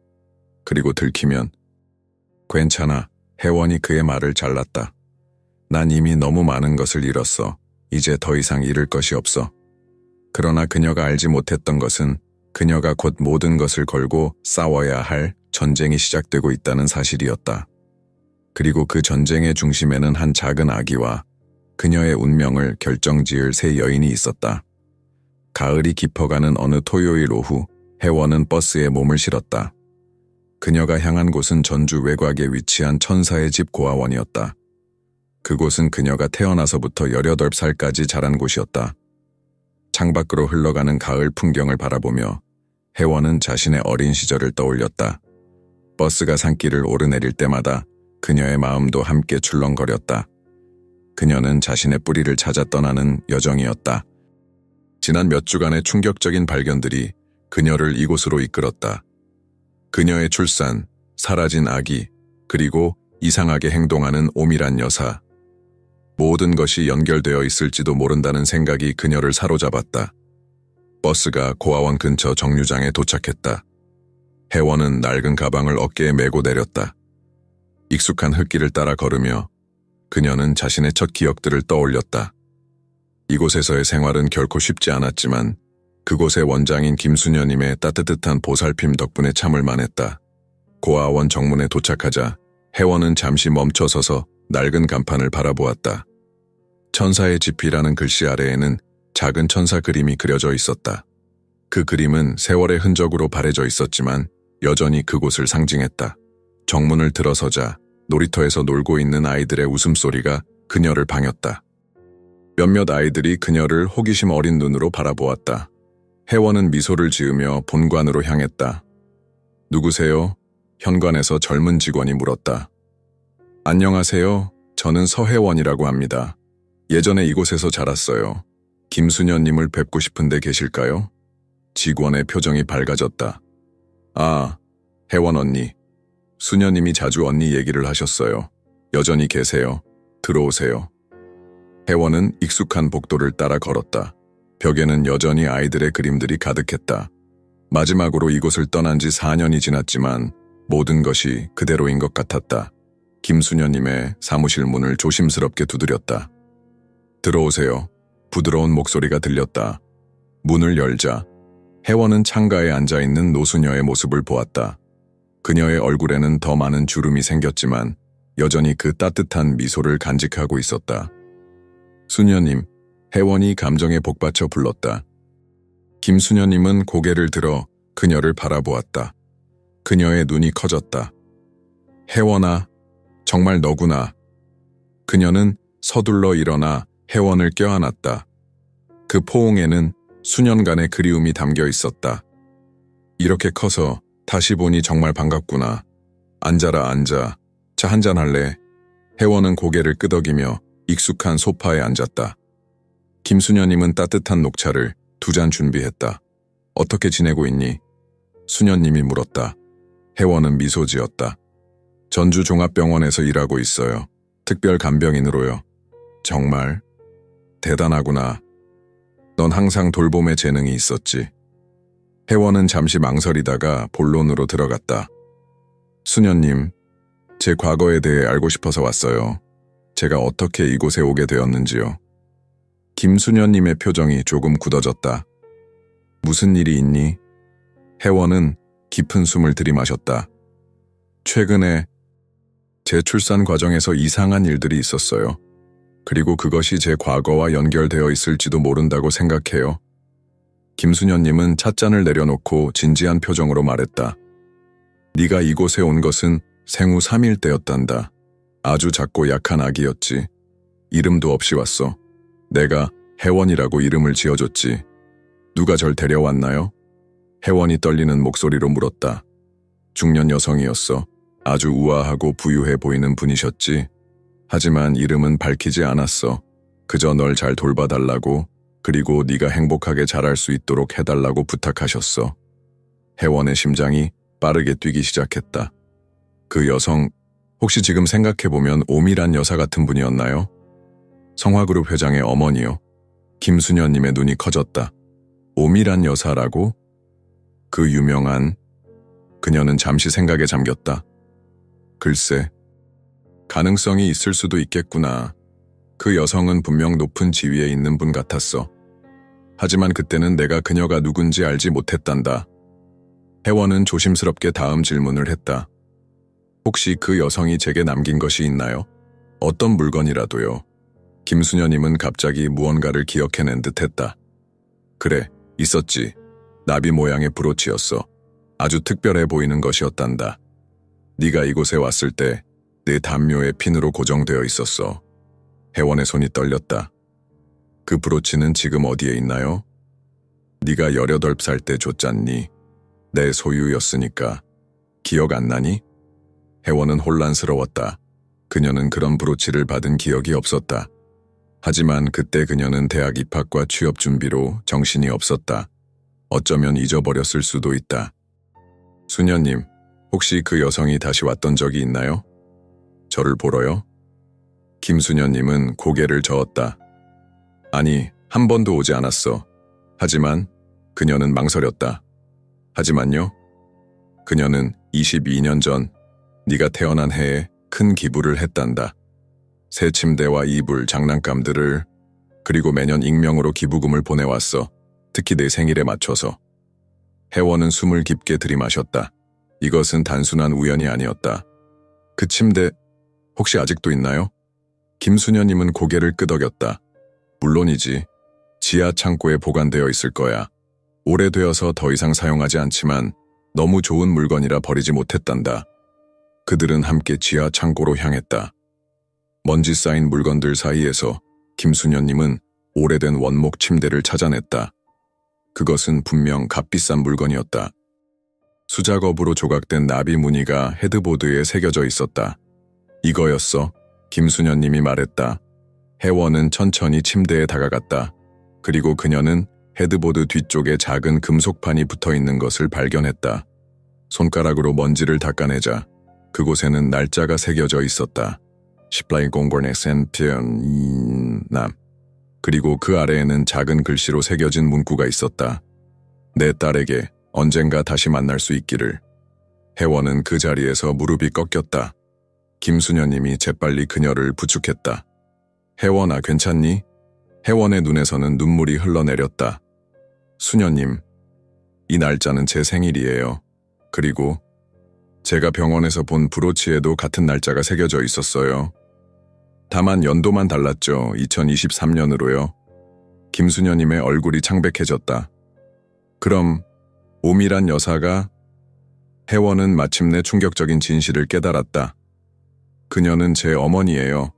그리고 들키면 괜찮아. 혜원이 그의 말을 잘랐다. 난 이미 너무 많은 것을 잃었어. 이제 더 이상 잃을 것이 없어. 그러나 그녀가 알지 못했던 것은 그녀가 곧 모든 것을 걸고 싸워야 할 전쟁이 시작되고 있다는 사실이었다. 그리고 그 전쟁의 중심에는 한 작은 아기와 그녀의 운명을 결정지을 세 여인이 있었다. 가을이 깊어가는 어느 토요일 오후, 혜원은 버스에 몸을 실었다. 그녀가 향한 곳은 전주 외곽에 위치한 천사의 집 고아원이었다. 그곳은 그녀가 태어나서부터 18살까지 자란 곳이었다. 창밖으로 흘러가는 가을 풍경을 바라보며 혜원은 자신의 어린 시절을 떠올렸다. 버스가 산길을 오르내릴 때마다 그녀의 마음도 함께 출렁거렸다. 그녀는 자신의 뿌리를 찾아 떠나는 여정이었다. 지난 몇 주간의 충격적인 발견들이 그녀를 이곳으로 이끌었다. 그녀의 출산, 사라진 아기, 그리고 이상하게 행동하는 오미란 여사. 모든 것이 연결되어 있을지도 모른다는 생각이 그녀를 사로잡았다. 버스가 고아원 근처 정류장에 도착했다. 혜원은 낡은 가방을 어깨에 메고 내렸다. 익숙한 흙길을 따라 걸으며 그녀는 자신의 첫 기억들을 떠올렸다. 이곳에서의 생활은 결코 쉽지 않았지만 그곳의 원장인 김수녀님의 따뜻한 보살핌 덕분에 참을 만했다. 고아원 정문에 도착하자 혜원은 잠시 멈춰서서 낡은 간판을 바라보았다. 천사의 집이라는 글씨 아래에는 작은 천사 그림이 그려져 있었다. 그 그림은 세월의 흔적으로 바래져 있었지만 여전히 그곳을 상징했다. 정문을 들어서자 놀이터에서 놀고 있는 아이들의 웃음소리가 그녀를 반겼다. 몇몇 아이들이 그녀를 호기심 어린 눈으로 바라보았다. 혜원은 미소를 지으며 본관으로 향했다. 누구세요? 현관에서 젊은 직원이 물었다. 안녕하세요. 저는 서혜원이라고 합니다. 예전에 이곳에서 자랐어요. 김수녀님을 뵙고 싶은데 계실까요? 직원의 표정이 밝아졌다. 아, 혜원 언니. 수녀님이 자주 언니 얘기를 하셨어요. 여전히 계세요. 들어오세요. 혜원은 익숙한 복도를 따라 걸었다. 벽에는 여전히 아이들의 그림들이 가득했다. 마지막으로 이곳을 떠난 지 4년이 지났지만 모든 것이 그대로인 것 같았다. 김수녀님의 사무실 문을 조심스럽게 두드렸다. 들어오세요. 부드러운 목소리가 들렸다. 문을 열자 혜원은 창가에 앉아있는 노수녀의 모습을 보았다. 그녀의 얼굴에는 더 많은 주름이 생겼지만 여전히 그 따뜻한 미소를 간직하고 있었다. 수녀님, 혜원이 감정에 복받쳐 불렀다. 김수녀님은 고개를 들어 그녀를 바라보았다. 그녀의 눈이 커졌다. 혜원아, 정말 너구나. 그녀는 서둘러 일어나 혜원을 껴안았다. 그 포옹에는 수년간의 그리움이 담겨 있었다. 이렇게 커서 다시 보니 정말 반갑구나. 앉아라 앉아. 차 한잔 할래? 혜원은 고개를 끄덕이며 익숙한 소파에 앉았다. 김수녀님은 따뜻한 녹차를 2잔 준비했다. 어떻게 지내고 있니? 수녀님이 물었다. 혜원은 미소 지었다. 전주종합병원에서 일하고 있어요. 특별 간병인으로요. 정말 대단하구나. 넌 항상 돌봄의 재능이 있었지. 혜원은 잠시 망설이다가 본론으로 들어갔다. 수녀님, 제 과거에 대해 알고 싶어서 왔어요. 제가 어떻게 이곳에 오게 되었는지요. 김수녀님의 표정이 조금 굳어졌다. 무슨 일이 있니? 혜원은 깊은 숨을 들이마셨다. 최근에 제 출산 과정에서 이상한 일들이 있었어요. 그리고 그것이 제 과거와 연결되어 있을지도 모른다고 생각해요. 김수녀님은 찻잔을 내려놓고 진지한 표정으로 말했다. 네가 이곳에 온 것은 생후 3일 때였단다. 아주 작고 약한 아기였지. 이름도 없이 왔어. 내가 혜원이라고 이름을 지어줬지. 누가 절 데려왔나요? 혜원이 떨리는 목소리로 물었다. 중년 여성이었어. 아주 우아하고 부유해 보이는 분이셨지. 하지만 이름은 밝히지 않았어. 그저 널 잘 돌봐달라고, 그리고 네가 행복하게 자랄 수 있도록 해달라고 부탁하셨어. 혜원의 심장이 빠르게 뛰기 시작했다. 그 여성, 혹시 지금 생각해보면 오미란 여사 같은 분이었나요? 성화그룹 회장의 어머니요. 김수녀님의 눈이 커졌다. 오미란 여사라고? 그 유명한... 그녀는 잠시 생각에 잠겼다. 글쎄, 가능성이 있을 수도 있겠구나. 그 여성은 분명 높은 지위에 있는 분 같았어. 하지만 그때는 내가 그녀가 누군지 알지 못했단다. 혜원은 조심스럽게 다음 질문을 했다. 혹시 그 여성이 제게 남긴 것이 있나요? 어떤 물건이라도요. 김수녀님은 갑자기 무언가를 기억해낸 듯 했다. 그래, 있었지. 나비 모양의 브로치였어. 아주 특별해 보이는 것이었단다. 네가 이곳에 왔을 때 내 담요에 핀으로 고정되어 있었어. 혜원의 손이 떨렸다. 그 브로치는 지금 어디에 있나요? 네가 18살 때 줬잖니. 내 소유였으니까. 기억 안 나니? 혜원은 혼란스러웠다. 그녀는 그런 브로치를 받은 기억이 없었다. 하지만 그때 그녀는 대학 입학과 취업 준비로 정신이 없었다. 어쩌면 잊어버렸을 수도 있다. 수녀님, 혹시 그 여성이 다시 왔던 적이 있나요? 저를 보러요? 김수녀님은 고개를 저었다. 아니, 한 번도 오지 않았어. 하지만 그녀는 망설였다. 하지만요? 그녀는 22년 전 네가 태어난 해에 큰 기부를 했단다. 새 침대와 이불, 장난감들을, 그리고 매년 익명으로 기부금을 보내왔어. 특히 내 생일에 맞춰서. 혜원은 숨을 깊게 들이마셨다. 이것은 단순한 우연이 아니었다. 그 침대 혹시 아직도 있나요? 김수녀님은 고개를 끄덕였다. 물론이지. 지하 창고에 보관되어 있을 거야. 오래되어서 더 이상 사용하지 않지만 너무 좋은 물건이라 버리지 못했단다. 그들은 함께 지하 창고로 향했다. 먼지 쌓인 물건들 사이에서 김수녀님은 오래된 원목 침대를 찾아냈다. 그것은 분명 값비싼 물건이었다. 수작업으로 조각된 나비 무늬가 헤드보드에 새겨져 있었다. 이거였어. 김수녀님이 말했다. 혜원은 천천히 침대에 다가갔다. 그리고 그녀는 헤드보드 뒤쪽에 작은 금속판이 붙어 있는 것을 발견했다. 손가락으로 먼지를 닦아내자 그곳에는 날짜가 새겨져 있었다. 10라이 공권의 센피언남. 그리고 그 아래에는 작은 글씨로 새겨진 문구가 있었다. 내 딸에게 언젠가 다시 만날 수 있기를. 혜원은 그 자리에서 무릎이 꺾였다. 김수녀님이 재빨리 그녀를 부축했다. 혜원아, 괜찮니? 혜원의 눈에서는 눈물이 흘러내렸다. 수녀님, 이 날짜는 제 생일이에요. 그리고 제가 병원에서 본 브로치에도 같은 날짜가 새겨져 있었어요. 다만 연도만 달랐죠. 2023년으로요. 김수녀님의 얼굴이 창백해졌다. 그럼 오미란 여사가... 혜원은 마침내 충격적인 진실을 깨달았다. 그녀는 제 어머니예요.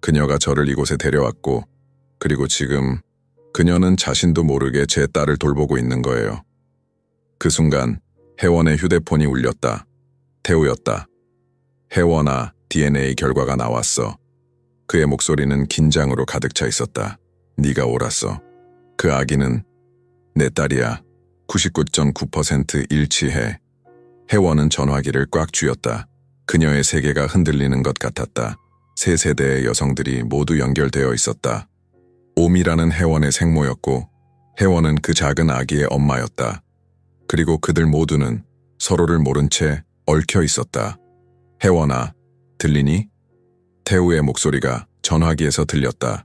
그녀가 저를 이곳에 데려왔고, 그리고 지금 그녀는 자신도 모르게 제 딸을 돌보고 있는 거예요. 그 순간 혜원의 휴대폰이 울렸다. 태우였다. 혜원아, DNA 결과가 나왔어. 그의 목소리는 긴장으로 가득 차 있었다. 네가 옳았어. 그 아기는 내 딸이야. 99.9% 일치해. 혜원은 전화기를 꽉 쥐었다. 그녀의 세계가 흔들리는 것 같았다. 세 세대의 여성들이 모두 연결되어 있었다. 오미라는 혜원의 생모였고 혜원은 그 작은 아기의 엄마였다. 그리고 그들 모두는 서로를 모른 채 얽혀 있었다. 혜원아, 들리니? 태우의 목소리가 전화기에서 들렸다.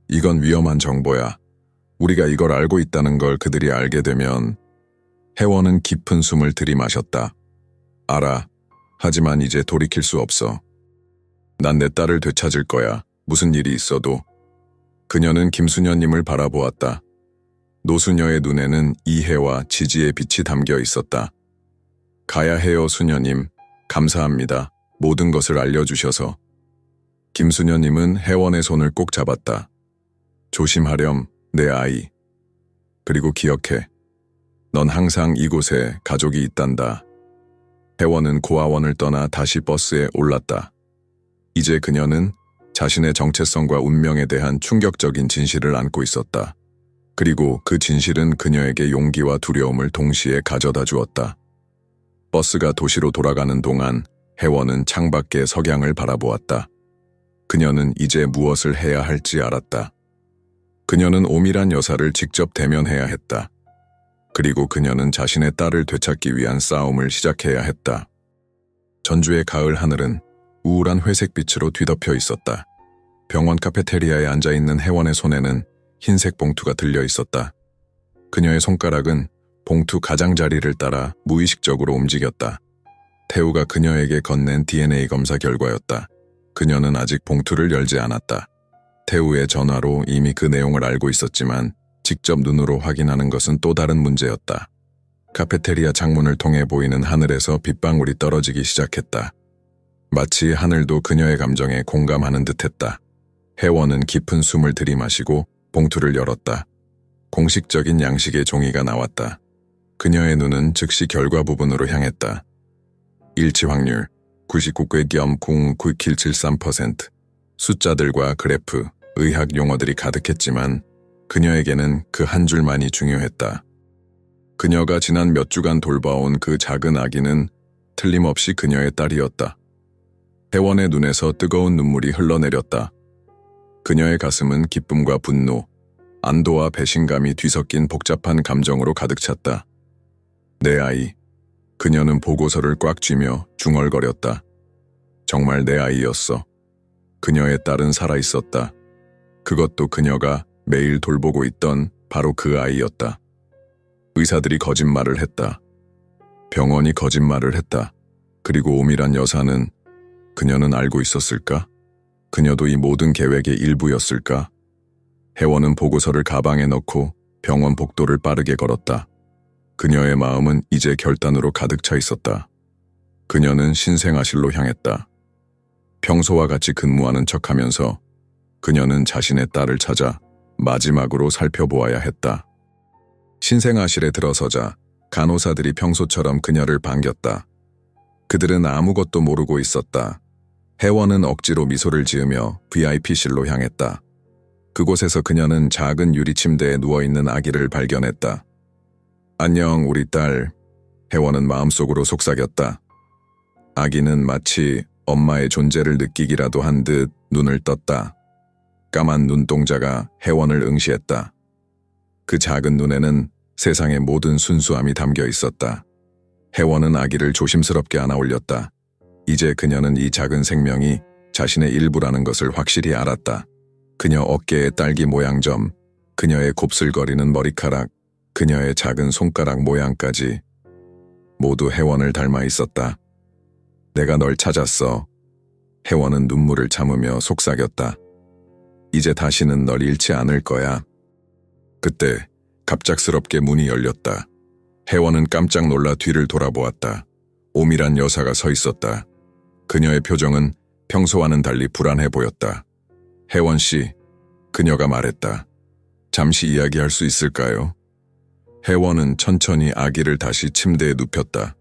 이건 위험한 정보야. 우리가 이걸 알고 있다는 걸 그들이 알게 되면... 혜원은 깊은 숨을 들이마셨다. 알아. 하지만 이제 돌이킬 수 없어. 난 내 딸을 되찾을 거야. 무슨 일이 있어도. 그녀는 김수녀님을 바라보았다. 노수녀의 눈에는 이해와 지지의 빛이 담겨 있었다. 가야 해요, 수녀님. 감사합니다. 모든 것을 알려주셔서. 김수녀님은 혜원의 손을 꼭 잡았다. 조심하렴, 내 아이. 그리고 기억해. 넌 항상 이곳에 가족이 있단다. 혜원은 고아원을 떠나 다시 버스에 올랐다. 이제 그녀는 자신의 정체성과 운명에 대한 충격적인 진실을 안고 있었다. 그리고 그 진실은 그녀에게 용기와 두려움을 동시에 가져다 주었다. 버스가 도시로 돌아가는 동안 혜원은 창밖의 석양을 바라보았다. 그녀는 이제 무엇을 해야 할지 알았다. 그녀는 오미란 여사를 직접 대면해야 했다. 그리고 그녀는 자신의 딸을 되찾기 위한 싸움을 시작해야 했다. 전주의 가을 하늘은 우울한 회색빛으로 뒤덮여 있었다. 병원 카페테리아에 앉아있는 혜원의 손에는 흰색 봉투가 들려 있었다. 그녀의 손가락은 봉투 가장자리를 따라 무의식적으로 움직였다. 태우가 그녀에게 건넨 DNA 검사 결과였다. 그녀는 아직 봉투를 열지 않았다. 태우의 전화로 이미 그 내용을 알고 있었지만 직접 눈으로 확인하는 것은 또 다른 문제였다. 카페테리아 창문을 통해 보이는 하늘에서 빗방울이 떨어지기 시작했다. 마치 하늘도 그녀의 감정에 공감하는 듯했다. 혜원은 깊은 숨을 들이마시고 봉투를 열었다. 공식적인 양식의 종이가 나왔다. 그녀의 눈은 즉시 결과 부분으로 향했다. 일치 확률 99.0973%. 숫자들과 그래프, 의학 용어들이 가득했지만 그녀에게는 그 한 줄만이 중요했다. 그녀가 지난 몇 주간 돌봐온 그 작은 아기는 틀림없이 그녀의 딸이었다. 혜원의 눈에서 뜨거운 눈물이 흘러내렸다. 그녀의 가슴은 기쁨과 분노, 안도와 배신감이 뒤섞인 복잡한 감정으로 가득 찼다. 내 아이. 그녀는 보고서를 꽉 쥐며 중얼거렸다. 정말 내 아이였어. 그녀의 딸은 살아있었다. 그것도 그녀가 매일 돌보고 있던 바로 그 아이였다. 의사들이 거짓말을 했다. 병원이 거짓말을 했다. 그리고 오미란 여사는 그녀는 알고 있었을까? 그녀도 이 모든 계획의 일부였을까? 혜원은 보고서를 가방에 넣고 병원 복도를 빠르게 걸었다. 그녀의 마음은 이제 결단으로 가득 차 있었다. 그녀는 신생아실로 향했다. 평소와 같이 근무하는 척하면서 그녀는 자신의 딸을 찾아 마지막으로 살펴보아야 했다. 신생아실에 들어서자 간호사들이 평소처럼 그녀를 반겼다. 그들은 아무것도 모르고 있었다. 혜원은 억지로 미소를 지으며 VIP실로 향했다. 그곳에서 그녀는 작은 유리 침대에 누워있는 아기를 발견했다. 안녕, 우리 딸. 혜원은 마음속으로 속삭였다. 아기는 마치 엄마의 존재를 느끼기라도 한 듯 눈을 떴다. 까만 눈동자가 혜원을 응시했다. 그 작은 눈에는 세상의 모든 순수함이 담겨 있었다. 혜원은 아기를 조심스럽게 안아 올렸다. 이제 그녀는 이 작은 생명이 자신의 일부라는 것을 확실히 알았다. 그녀 어깨의 딸기 모양점, 그녀의 곱슬거리는 머리카락, 그녀의 작은 손가락 모양까지 모두 혜원을 닮아 있었다. 내가 널 찾았어. 혜원은 눈물을 참으며 속삭였다. 이제 다시는 널 잃지 않을 거야. 그때 갑작스럽게 문이 열렸다. 혜원은 깜짝 놀라 뒤를 돌아보았다. 오미란 여사가 서 있었다. 그녀의 표정은 평소와는 달리 불안해 보였다. 혜원 씨, 그녀가 말했다. 잠시 이야기할 수 있을까요? 혜원은 천천히 아기를 다시 침대에 눕혔다.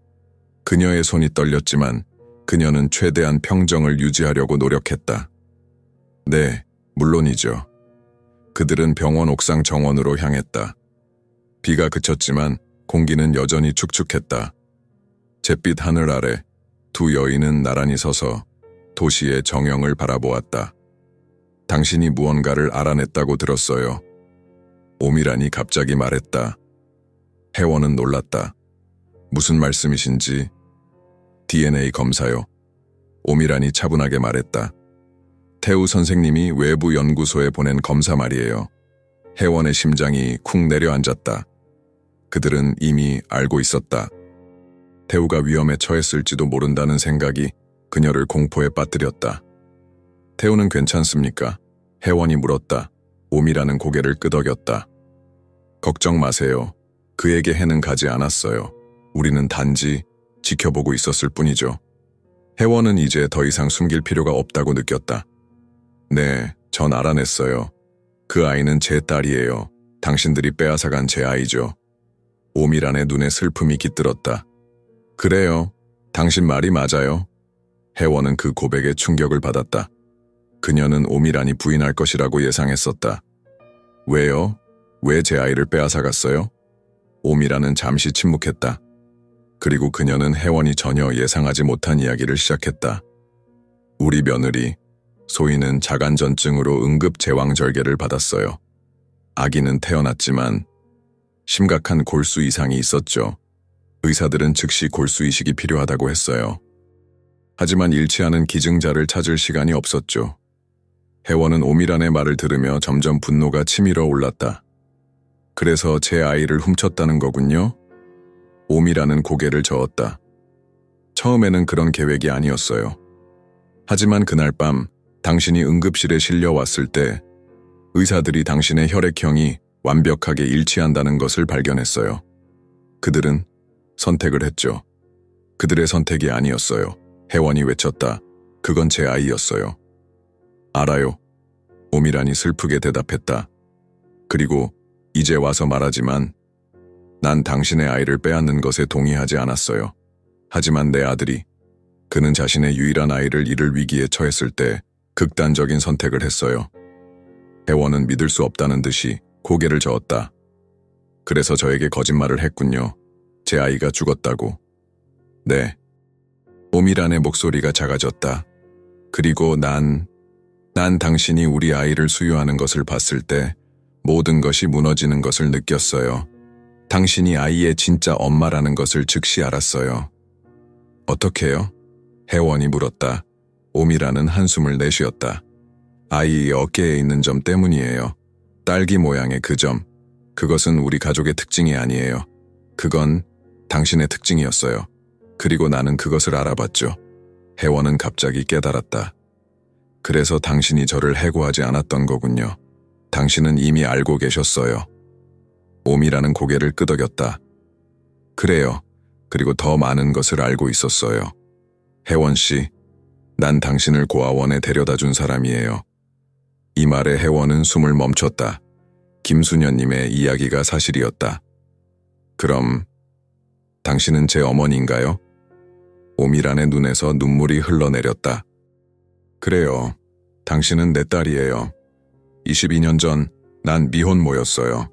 그녀의 손이 떨렸지만 그녀는 최대한 평정을 유지하려고 노력했다. 네, 물론이죠. 그들은 병원 옥상 정원으로 향했다. 비가 그쳤지만 공기는 여전히 축축했다. 잿빛 하늘 아래 두 여인은 나란히 서서 도시의 정형을 바라보았다. 당신이 무언가를 알아냈다고 들었어요. 오미란이 갑자기 말했다. 혜원은 놀랐다. 무슨 말씀이신지. DNA 검사요. 오미란이 차분하게 말했다. 태우 선생님이 외부 연구소에 보낸 검사 말이에요. 혜원의 심장이 쿵 내려앉았다. 그들은 이미 알고 있었다. 태우가 위험에 처했을지도 모른다는 생각이 그녀를 공포에 빠뜨렸다. 태우는 괜찮습니까? 혜원이 물었다. 오미라는 고개를 끄덕였다. 걱정 마세요. 그에게 해는 가지 않았어요. 우리는 단지 지켜보고 있었을 뿐이죠. 혜원은 이제 더 이상 숨길 필요가 없다고 느꼈다. 네, 전 알아냈어요. 그 아이는 제 딸이에요. 당신들이 빼앗아간 제 아이죠. 오미란의 눈에 슬픔이 깃들었다. 그래요. 당신 말이 맞아요. 혜원은 그 고백에 충격을 받았다. 그녀는 오미란이 부인할 것이라고 예상했었다. 왜요? 왜 제 아이를 빼앗아갔어요? 오미란은 잠시 침묵했다. 그리고 그녀는 혜원이 전혀 예상하지 못한 이야기를 시작했다. 우리 며느리, 소희는 자간전증으로 응급 제왕절개를 받았어요. 아기는 태어났지만 심각한 골수 이상이 있었죠. 의사들은 즉시 골수 이식이 필요하다고 했어요. 하지만 잃지 않은 기증자를 찾을 시간이 없었죠. 혜원은 오미란의 말을 들으며 점점 분노가 치밀어 올랐다. 그래서 제 아이를 훔쳤다는 거군요? 오미란은 고개를 저었다. 처음에는 그런 계획이 아니었어요. 하지만 그날 밤 당신이 응급실에 실려왔을 때 의사들이 당신의 혈액형이 완벽하게 일치한다는 것을 발견했어요. 그들은 선택을 했죠. 그들의 선택이 아니었어요. 혜원이 외쳤다. 그건 제 아이였어요. 알아요. 오미란이 슬프게 대답했다. 그리고 이제 와서 말하지만 난 당신의 아이를 빼앗는 것에 동의하지 않았어요. 하지만 내 아들이 그는 자신의 유일한 아이를 잃을 위기에 처했을 때 극단적인 선택을 했어요. 혜원은 믿을 수 없다는 듯이 고개를 저었다. 그래서 저에게 거짓말을 했군요. 제 아이가 죽었다고. 네. 오미란의 목소리가 작아졌다. 그리고 난 당신이 우리 아이를 수유하는 것을 봤을 때 모든 것이 무너지는 것을 느꼈어요. 당신이 아이의 진짜 엄마라는 것을 즉시 알았어요. 어떻게요? 혜원이 물었다. 오미란은 한숨을 내쉬었다. 아이의 어깨에 있는 점 때문이에요. 딸기 모양의 그 점. 그것은 우리 가족의 특징이 아니에요. 그건 당신의 특징이었어요. 그리고 나는 그것을 알아봤죠. 혜원은 갑자기 깨달았다. 그래서 당신이 저를 해고하지 않았던 거군요. 당신은 이미 알고 계셨어요. 오미라는 고개를 끄덕였다. 그래요. 그리고 더 많은 것을 알고 있었어요. 혜원 씨, 난 당신을 고아원에 데려다 준 사람이에요. 이 말에 혜원은 숨을 멈췄다. 김수녀님의 이야기가 사실이었다. 그럼 당신은 제 어머니인가요? 오미란의 눈에서 눈물이 흘러내렸다. 그래요. 당신은 내 딸이에요. 22년 전 난 미혼모였어요.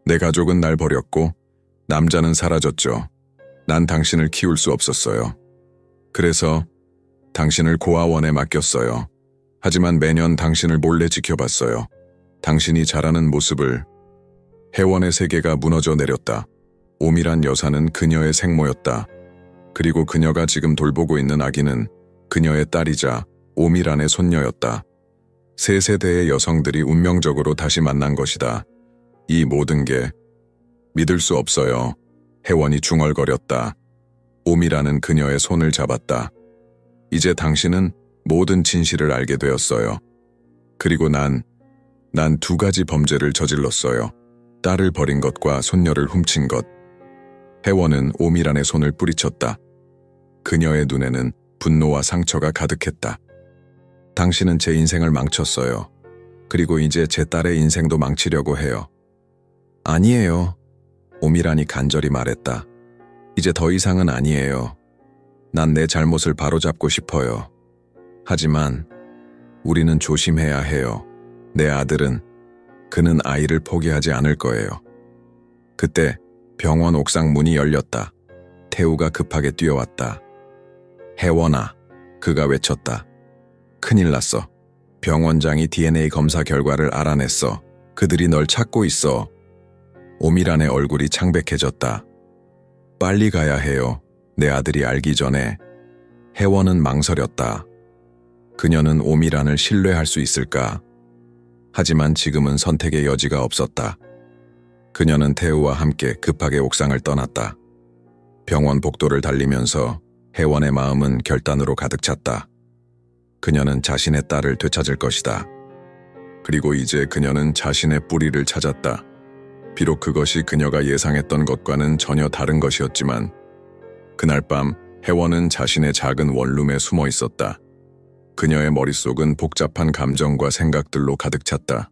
내 가족은 날 버렸고 남자는 사라졌죠. 난 당신을 키울 수 없었어요. 그래서 당신을 고아원에 맡겼어요. 하지만 매년 당신을 몰래 지켜봤어요. 당신이 자라는 모습을. 혜원의 세계가 무너져 내렸다. 오미란 여사는 그녀의 생모였다. 그리고 그녀가 지금 돌보고 있는 아기는 그녀의 딸이자 오미란의 손녀였다. 세 세대의 여성들이 운명적으로 다시 만난 것이다. 이 모든 게 믿을 수 없어요. 혜원이 중얼거렸다. 오미란은 그녀의 손을 잡았다. 이제 당신은 모든 진실을 알게 되었어요. 그리고 난 2가지 범죄를 저질렀어요. 딸을 버린 것과 손녀를 훔친 것. 혜원은 오미란의 손을 뿌리쳤다. 그녀의 눈에는 분노와 상처가 가득했다. 당신은 제 인생을 망쳤어요. 그리고 이제 제 딸의 인생도 망치려고 해요. 아니에요. 오미란이 간절히 말했다. 이제 더 이상은 아니에요. 난 내 잘못을 바로잡고 싶어요. 하지만 우리는 조심해야 해요. 내 아들은, 그는 아이를 포기하지 않을 거예요. 그때 병원 옥상 문이 열렸다. 태우가 급하게 뛰어왔다. 혜원아, 그가 외쳤다. 큰일 났어. 병원장이 DNA 검사 결과를 알아냈어. 그들이 널 찾고 있어. 오미란의 얼굴이 창백해졌다. 빨리 가야 해요. 내 아들이 알기 전에. 혜원은 망설였다. 그녀는 오미란을 신뢰할 수 있을까? 하지만 지금은 선택의 여지가 없었다. 그녀는 태우와 함께 급하게 옥상을 떠났다. 병원 복도를 달리면서 혜원의 마음은 결단으로 가득 찼다. 그녀는 자신의 딸을 되찾을 것이다. 그리고 이제 그녀는 자신의 뿌리를 찾았다. 비록 그것이 그녀가 예상했던 것과는 전혀 다른 것이었지만 그날 밤 혜원은 자신의 작은 원룸에 숨어 있었다. 그녀의 머릿속은 복잡한 감정과 생각들로 가득 찼다.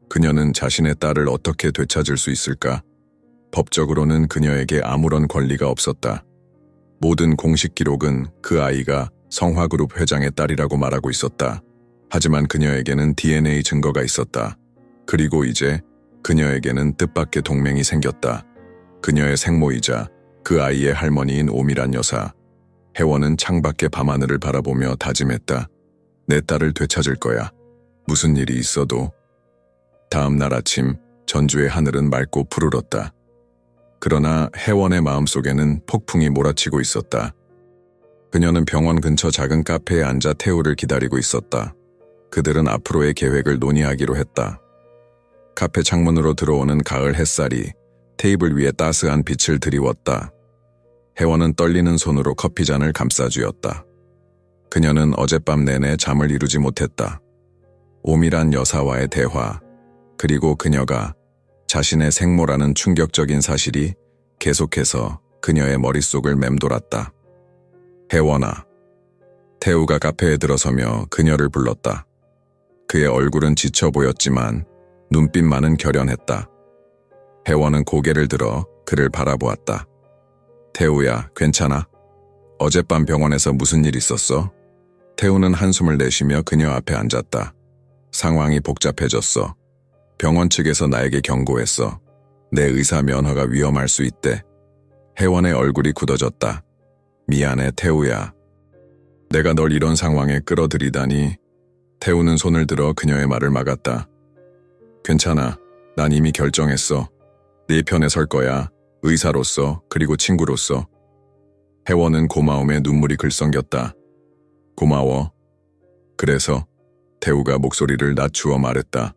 그녀는 자신의 딸을 어떻게 되찾을 수 있을까? 법적으로는 그녀에게 아무런 권리가 없었다. 모든 공식 기록은 그 아이가 성화그룹 회장의 딸이라고 말하고 있었다. 하지만 그녀에게는 DNA 증거가 있었다. 그리고 이제 그녀에게는 뜻밖의 동맹이 생겼다. 그녀의 생모이자 그 아이의 할머니인 오미란 여사. 혜원은 창밖의 밤하늘을 바라보며 다짐했다. 내 딸을 되찾을 거야. 무슨 일이 있어도. 다음 날 아침 전주의 하늘은 맑고 푸르렀다. 그러나 혜원의 마음속에는 폭풍이 몰아치고 있었다. 그녀는 병원 근처 작은 카페에 앉아 태우를 기다리고 있었다. 그들은 앞으로의 계획을 논의하기로 했다. 카페 창문으로 들어오는 가을 햇살이 테이블 위에 따스한 빛을 드리웠다. 혜원은 떨리는 손으로 커피잔을 감싸쥐었다. 그녀는 어젯밤 내내 잠을 이루지 못했다. 오미란 여사와의 대화, 그리고 그녀가 자신의 생모라는 충격적인 사실이 계속해서 그녀의 머릿속을 맴돌았다. 혜원아. 태우가 카페에 들어서며 그녀를 불렀다. 그의 얼굴은 지쳐 보였지만 눈빛만은 결연했다. 혜원은 고개를 들어 그를 바라보았다. 태우야, 괜찮아? 어젯밤 병원에서 무슨 일 있었어? 태우는 한숨을 내쉬며 그녀 앞에 앉았다. 상황이 복잡해졌어. 병원 측에서 나에게 경고했어. 내 의사 면허가 위험할 수 있대. 혜원의 얼굴이 굳어졌다. 미안해, 태우야. 내가 널 이런 상황에 끌어들이다니. 태우는 손을 들어 그녀의 말을 막았다. 괜찮아. 난 이미 결정했어. 네 편에 설 거야. 의사로서, 그리고 친구로서. 혜원은 고마움에 눈물이 글썽겼다. 고마워. 그래서 태우가 목소리를 낮추어 말했다.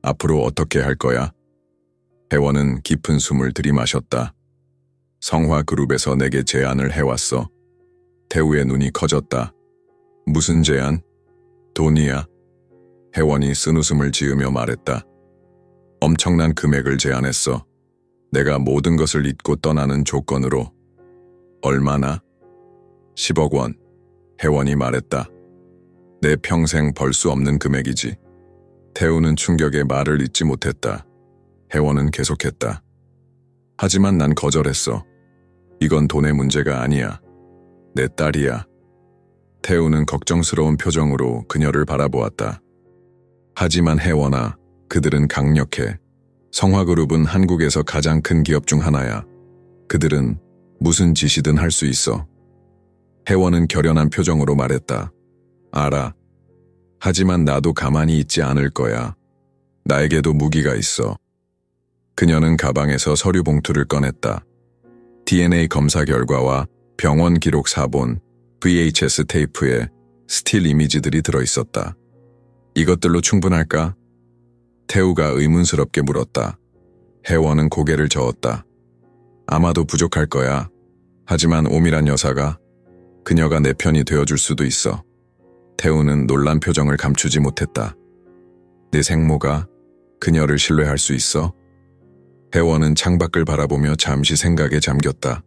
앞으로 어떻게 할 거야? 혜원은 깊은 숨을 들이마셨다. 성화그룹에서 내게 제안을 해왔어. 태우의 눈이 커졌다. 무슨 제안? 돈이야. 혜원이 쓴웃음을 지으며 말했다. 엄청난 금액을 제안했어. 내가 모든 것을 잊고 떠나는 조건으로. 얼마나? 10억 원. 혜원이 말했다. 내 평생 벌 수 없는 금액이지. 태우는 충격에 말을 잇지 못했다. 혜원은 계속했다. 하지만 난 거절했어. 이건 돈의 문제가 아니야. 내 딸이야. 태우는 걱정스러운 표정으로 그녀를 바라보았다. 하지만 혜원아, 그들은 강력해. 성화그룹은 한국에서 가장 큰 기업 중 하나야. 그들은 무슨 짓이든 할 수 있어. 혜원은 결연한 표정으로 말했다. 알아. 하지만 나도 가만히 있지 않을 거야. 나에게도 무기가 있어. 그녀는 가방에서 서류 봉투를 꺼냈다. DNA 검사 결과와 병원 기록 사본, VHS 테이프에 스틸 이미지들이 들어있었다. 이것들로 충분할까? 태우가 의문스럽게 물었다. 혜원은 고개를 저었다. 아마도 부족할 거야. 하지만 오미란 여사가 그녀가 내 편이 되어줄 수도 있어. 태우는 놀란 표정을 감추지 못했다. 내 생모가 그녀를 신뢰할 수 있어? 혜원은 창밖을 바라보며 잠시 생각에 잠겼다.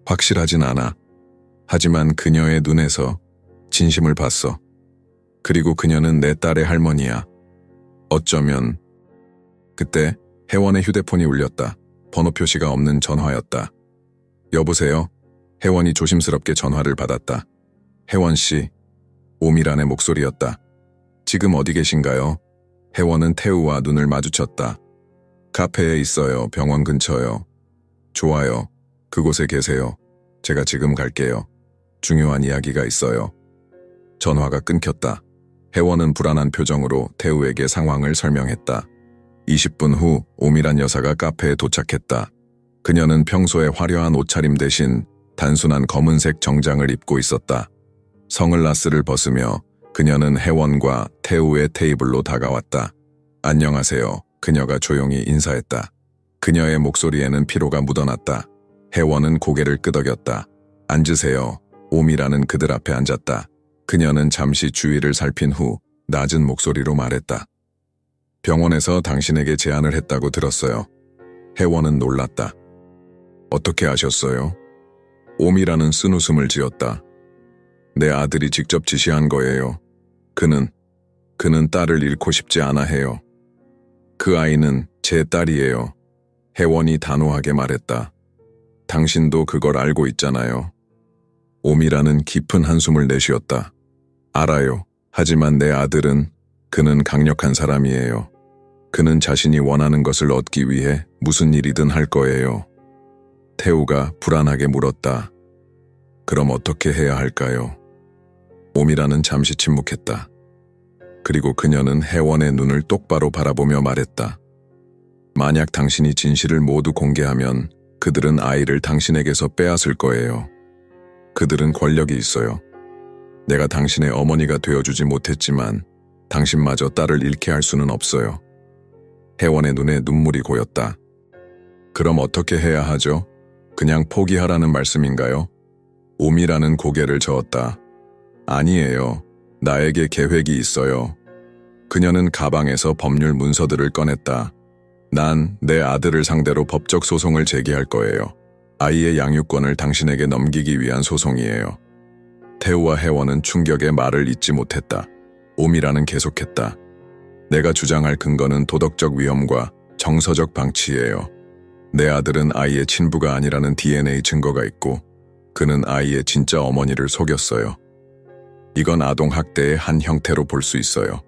확실하진 않아. 하지만 그녀의 눈에서 진심을 봤어. 그리고 그녀는 내 딸의 할머니야. 어쩌면. 그때 혜원의 휴대폰이 울렸다. 번호 표시가 없는 전화였다. 여보세요? 혜원이 조심스럽게 전화를 받았다. 혜원 씨, 오미란의 목소리였다. 지금 어디 계신가요? 혜원은 태우와 눈을 마주쳤다. 카페에 있어요. 병원 근처요. 좋아요. 그곳에 계세요. 제가 지금 갈게요. 중요한 이야기가 있어요. 전화가 끊겼다. 혜원은 불안한 표정으로 태우에게 상황을 설명했다. 20분 후 오미란 여사가 카페에 도착했다. 그녀는 평소의 화려한 옷차림 대신 단순한 검은색 정장을 입고 있었다. 선글라스를 벗으며 그녀는 혜원과 태우의 테이블로 다가왔다. 안녕하세요. 그녀가 조용히 인사했다. 그녀의 목소리에는 피로가 묻어났다. 혜원은 고개를 끄덕였다. 앉으세요. 오미라는 그들 앞에 앉았다. 그녀는 잠시 주위를 살핀 후 낮은 목소리로 말했다. 병원에서 당신에게 제안을 했다고 들었어요. 혜원은 놀랐다. 어떻게 아셨어요? 오미라는 쓴웃음을 지었다. 내 아들이 직접 지시한 거예요. 그는 딸을 잃고 싶지 않아 해요. 그 아이는 제 딸이에요. 혜원이 단호하게 말했다. 당신도 그걸 알고 있잖아요. 오미라는 깊은 한숨을 내쉬었다. 알아요. 하지만 내 아들은 그는 강력한 사람이에요. 그는 자신이 원하는 것을 얻기 위해 무슨 일이든 할 거예요. 태우가 불안하게 물었다. 그럼 어떻게 해야 할까요? 오미라는 잠시 침묵했다. 그리고 그녀는 혜원의 눈을 똑바로 바라보며 말했다. 만약 당신이 진실을 모두 공개하면 그들은 아이를 당신에게서 빼앗을 거예요. 그들은 권력이 있어요. 내가 당신의 어머니가 되어주지 못했지만 당신마저 딸을 잃게 할 수는 없어요. 혜원의 눈에 눈물이 고였다. 그럼 어떻게 해야 하죠? 그냥 포기하라는 말씀인가요? 오미라는 고개를 저었다. 아니에요. 나에게 계획이 있어요. 그녀는 가방에서 법률 문서들을 꺼냈다. 난 내 아들을 상대로 법적 소송을 제기할 거예요. 아이의 양육권을 당신에게 넘기기 위한 소송이에요. 태우와 혜원은 충격에 말을 잇지 못했다. 오미라는 계속했다. 내가 주장할 근거는 도덕적 위험과 정서적 방치예요. 내 아들은 아이의 친부가 아니라는 DNA 증거가 있고 그는 아이의 진짜 어머니를 속였어요. 이건 아동학대의 한 형태로 볼 수 있어요.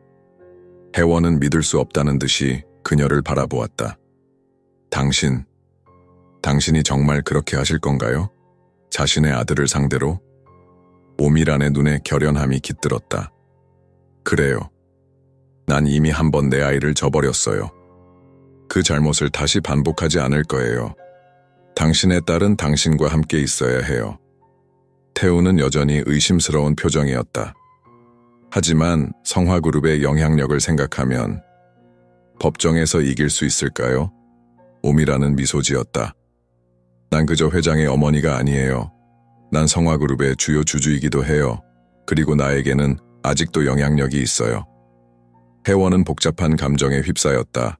혜원은 믿을 수 없다는 듯이 그녀를 바라보았다. 당신이 정말 그렇게 하실 건가요? 자신의 아들을 상대로? 오미란의 눈에 결연함이 깃들었다. 그래요. 난 이미 한 번 내 아이를 저버렸어요. 그 잘못을 다시 반복하지 않을 거예요. 당신의 딸은 당신과 함께 있어야 해요. 태우는 여전히 의심스러운 표정이었다. 하지만 성화그룹의 영향력을 생각하면 법정에서 이길 수 있을까요? 오미라는 미소 지었다. 난 그저 회장의 어머니가 아니에요. 난 성화그룹의 주요 주주이기도 해요. 그리고 나에게는 아직도 영향력이 있어요. 혜원은 복잡한 감정에 휩싸였다.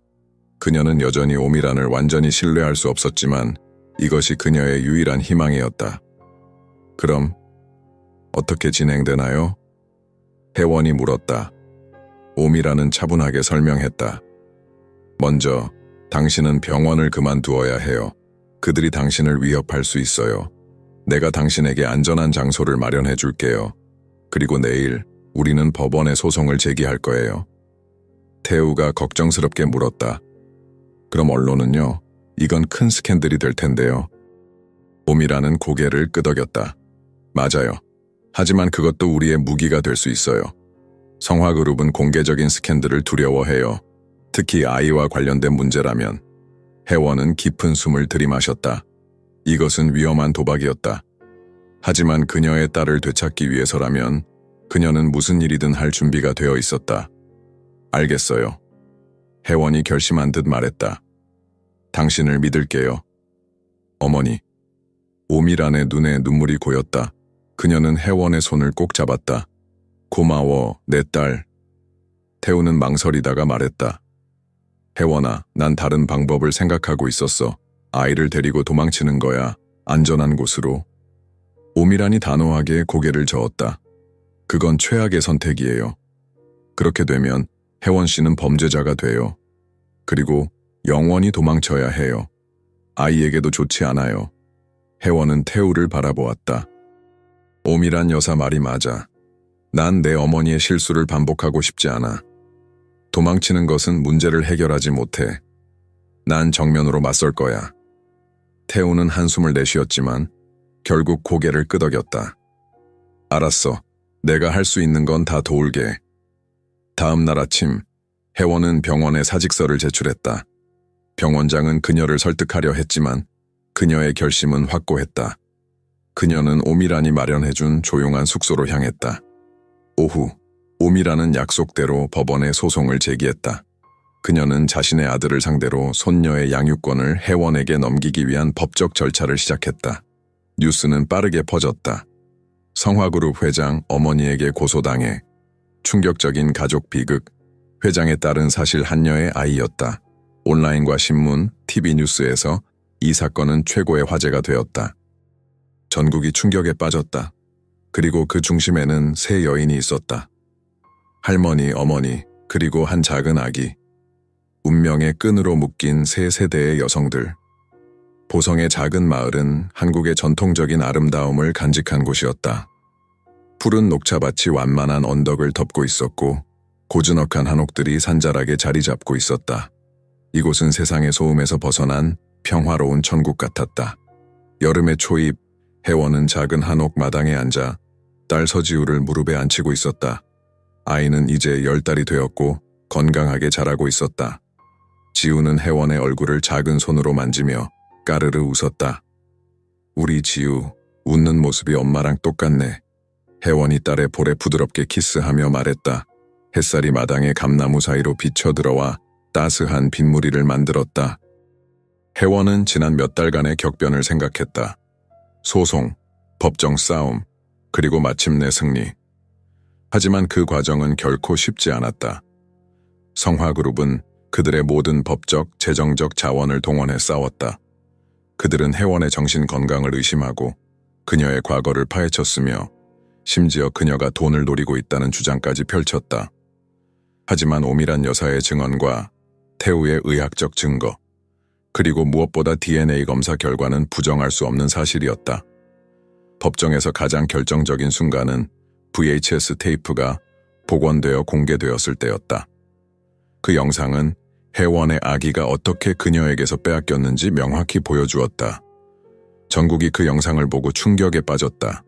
그녀는 여전히 오미란을 완전히 신뢰할 수 없었지만 이것이 그녀의 유일한 희망이었다. 그럼 어떻게 진행되나요? 혜원이 물었다. 오미란은 차분하게 설명했다. 먼저 당신은 병원을 그만두어야 해요. 그들이 당신을 위협할 수 있어요. 내가 당신에게 안전한 장소를 마련해 줄게요. 그리고 내일 우리는 법원에 소송을 제기할 거예요. 태우가 걱정스럽게 물었다. 그럼 언론은요? 이건 큰 스캔들이 될 텐데요. 오미라는 고개를 끄덕였다. 맞아요. 하지만 그것도 우리의 무기가 될 수 있어요. 성화그룹은 공개적인 스캔들을 두려워해요. 특히 아이와 관련된 문제라면. 혜원은 깊은 숨을 들이마셨다. 이것은 위험한 도박이었다. 하지만 그녀의 딸을 되찾기 위해서라면 그녀는 무슨 일이든 할 준비가 되어 있었다. 알겠어요. 혜원이 결심한 듯 말했다. 당신을 믿을게요. 어머니. 오미란의 눈에 눈물이 고였다. 그녀는 혜원의 손을 꼭 잡았다. 고마워, 내 딸. 태우는 망설이다가 말했다. 혜원아, 난 다른 방법을 생각하고 있었어. 아이를 데리고 도망치는 거야. 안전한 곳으로. 오미란이 단호하게 고개를 저었다. 그건 최악의 선택이에요. 그렇게 되면 혜원 씨는 범죄자가 돼요. 그리고 영원히 도망쳐야 해요. 아이에게도 좋지 않아요. 혜원은 태우를 바라보았다. 오미란 여사 말이 맞아. 난 내 어머니의 실수를 반복하고 싶지 않아. 도망치는 것은 문제를 해결하지 못해. 난 정면으로 맞설 거야. 태우는 한숨을 내쉬었지만 결국 고개를 끄덕였다. 알았어. 내가 할 수 있는 건 다 도울게. 다음 날 아침, 혜원은 병원에 사직서를 제출했다. 병원장은 그녀를 설득하려 했지만 그녀의 결심은 확고했다. 그녀는 오미란이 마련해준 조용한 숙소로 향했다. 오후, 오미란은 약속대로 법원에 소송을 제기했다. 그녀는 자신의 아들을 상대로 손녀의 양육권을 혜원에게 넘기기 위한 법적 절차를 시작했다. 뉴스는 빠르게 퍼졌다. 성화그룹 회장 어머니에게 고소당해. 충격적인 가족 비극. 회장의 딸은 사실 한녀의 아이였다. 온라인과 신문, TV 뉴스에서 이 사건은 최고의 화제가 되었다. 전국이 충격에 빠졌다. 그리고 그 중심에는 세 여인이 있었다. 할머니, 어머니, 그리고 한 작은 아기. 운명의 끈으로 묶인 세 세대의 여성들. 보성의 작은 마을은 한국의 전통적인 아름다움을 간직한 곳이었다. 푸른 녹차밭이 완만한 언덕을 덮고 있었고 고즈넉한 한옥들이 산자락에 자리 잡고 있었다. 이곳은 세상의 소음에서 벗어난 평화로운 천국 같았다. 여름의 초입, 혜원은 작은 한옥 마당에 앉아 딸 서지우를 무릎에 안치고 있었다. 아이는 이제 10달이 되었고 건강하게 자라고 있었다. 지우는 혜원의 얼굴을 작은 손으로 만지며 까르르 웃었다. 우리 지우, 웃는 모습이 엄마랑 똑같네. 혜원이 딸의 볼에 부드럽게 키스하며 말했다. 햇살이 마당의 감나무 사이로 비쳐들어와 따스한 빗무리를 만들었다. 혜원은 지난 몇 달간의 격변을 생각했다. 소송, 법정 싸움, 그리고 마침내 승리. 하지만 그 과정은 결코 쉽지 않았다. 성화그룹은 그들의 모든 법적, 재정적 자원을 동원해 싸웠다. 그들은 혜원의 정신 건강을 의심하고 그녀의 과거를 파헤쳤으며 심지어 그녀가 돈을 노리고 있다는 주장까지 펼쳤다. 하지만 오미란 여사의 증언과 태우의 의학적 증거, 그리고 무엇보다 DNA 검사 결과는 부정할 수 없는 사실이었다. 법정에서 가장 결정적인 순간은 VHS 테이프가 복원되어 공개되었을 때였다. 그 영상은 혜원의 아기가 어떻게 그녀에게서 빼앗겼는지 명확히 보여주었다. 전국이 그 영상을 보고 충격에 빠졌다.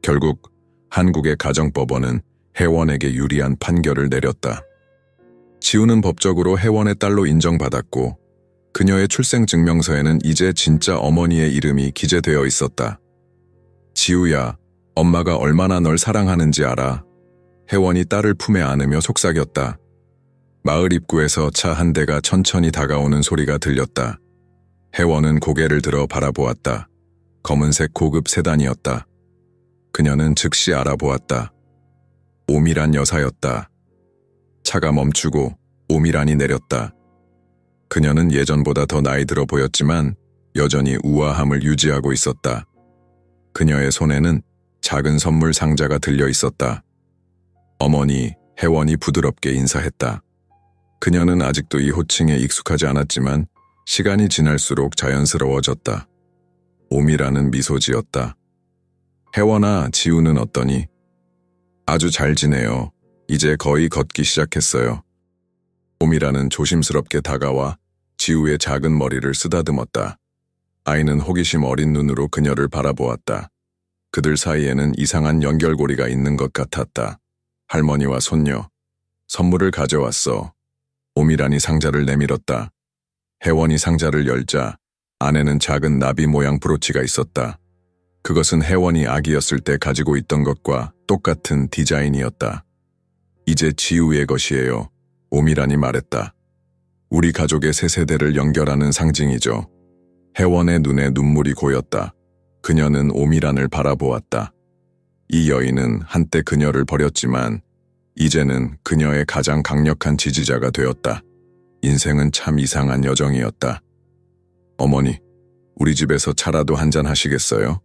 결국 한국의 가정법원은 혜원에게 유리한 판결을 내렸다. 지우는 법적으로 혜원의 딸로 인정받았고 그녀의 출생증명서에는 이제 진짜 어머니의 이름이 기재되어 있었다. 지우야, 엄마가 얼마나 널 사랑하는지 알아. 혜원이 딸을 품에 안으며 속삭였다. 마을 입구에서 차 한 대가 천천히 다가오는 소리가 들렸다. 혜원은 고개를 들어 바라보았다. 검은색 고급 세단이었다. 그녀는 즉시 알아보았다. 오미란 여사였다. 차가 멈추고 오미란이 내렸다. 그녀는 예전보다 더 나이 들어 보였지만 여전히 우아함을 유지하고 있었다. 그녀의 손에는 작은 선물 상자가 들려 있었다. 어머니, 혜원이 부드럽게 인사했다. 그녀는 아직도 이 호칭에 익숙하지 않았지만 시간이 지날수록 자연스러워졌다. 오미라는 미소 지었다. 혜원아, 지우는 어떠니? 아주 잘 지내요. 이제 거의 걷기 시작했어요. 오미라는 조심스럽게 다가와 지우의 작은 머리를 쓰다듬었다. 아이는 호기심 어린 눈으로 그녀를 바라보았다. 그들 사이에는 이상한 연결고리가 있는 것 같았다. 할머니와 손녀, 선물을 가져왔어. 오미란이 상자를 내밀었다. 혜원이 상자를 열자 안에는 작은 나비 모양 브로치가 있었다. 그것은 혜원이 아기였을 때 가지고 있던 것과 똑같은 디자인이었다. 이제 지우의 것이에요. 오미란이 말했다. 우리 가족의 세 세대를 연결하는 상징이죠. 혜원의 눈에 눈물이 고였다. 그녀는 오미란을 바라보았다. 이 여인은 한때 그녀를 버렸지만 이제는 그녀의 가장 강력한 지지자가 되었다. 인생은 참 이상한 여정이었다. 어머니, 우리 집에서 차라도 한잔 하시겠어요?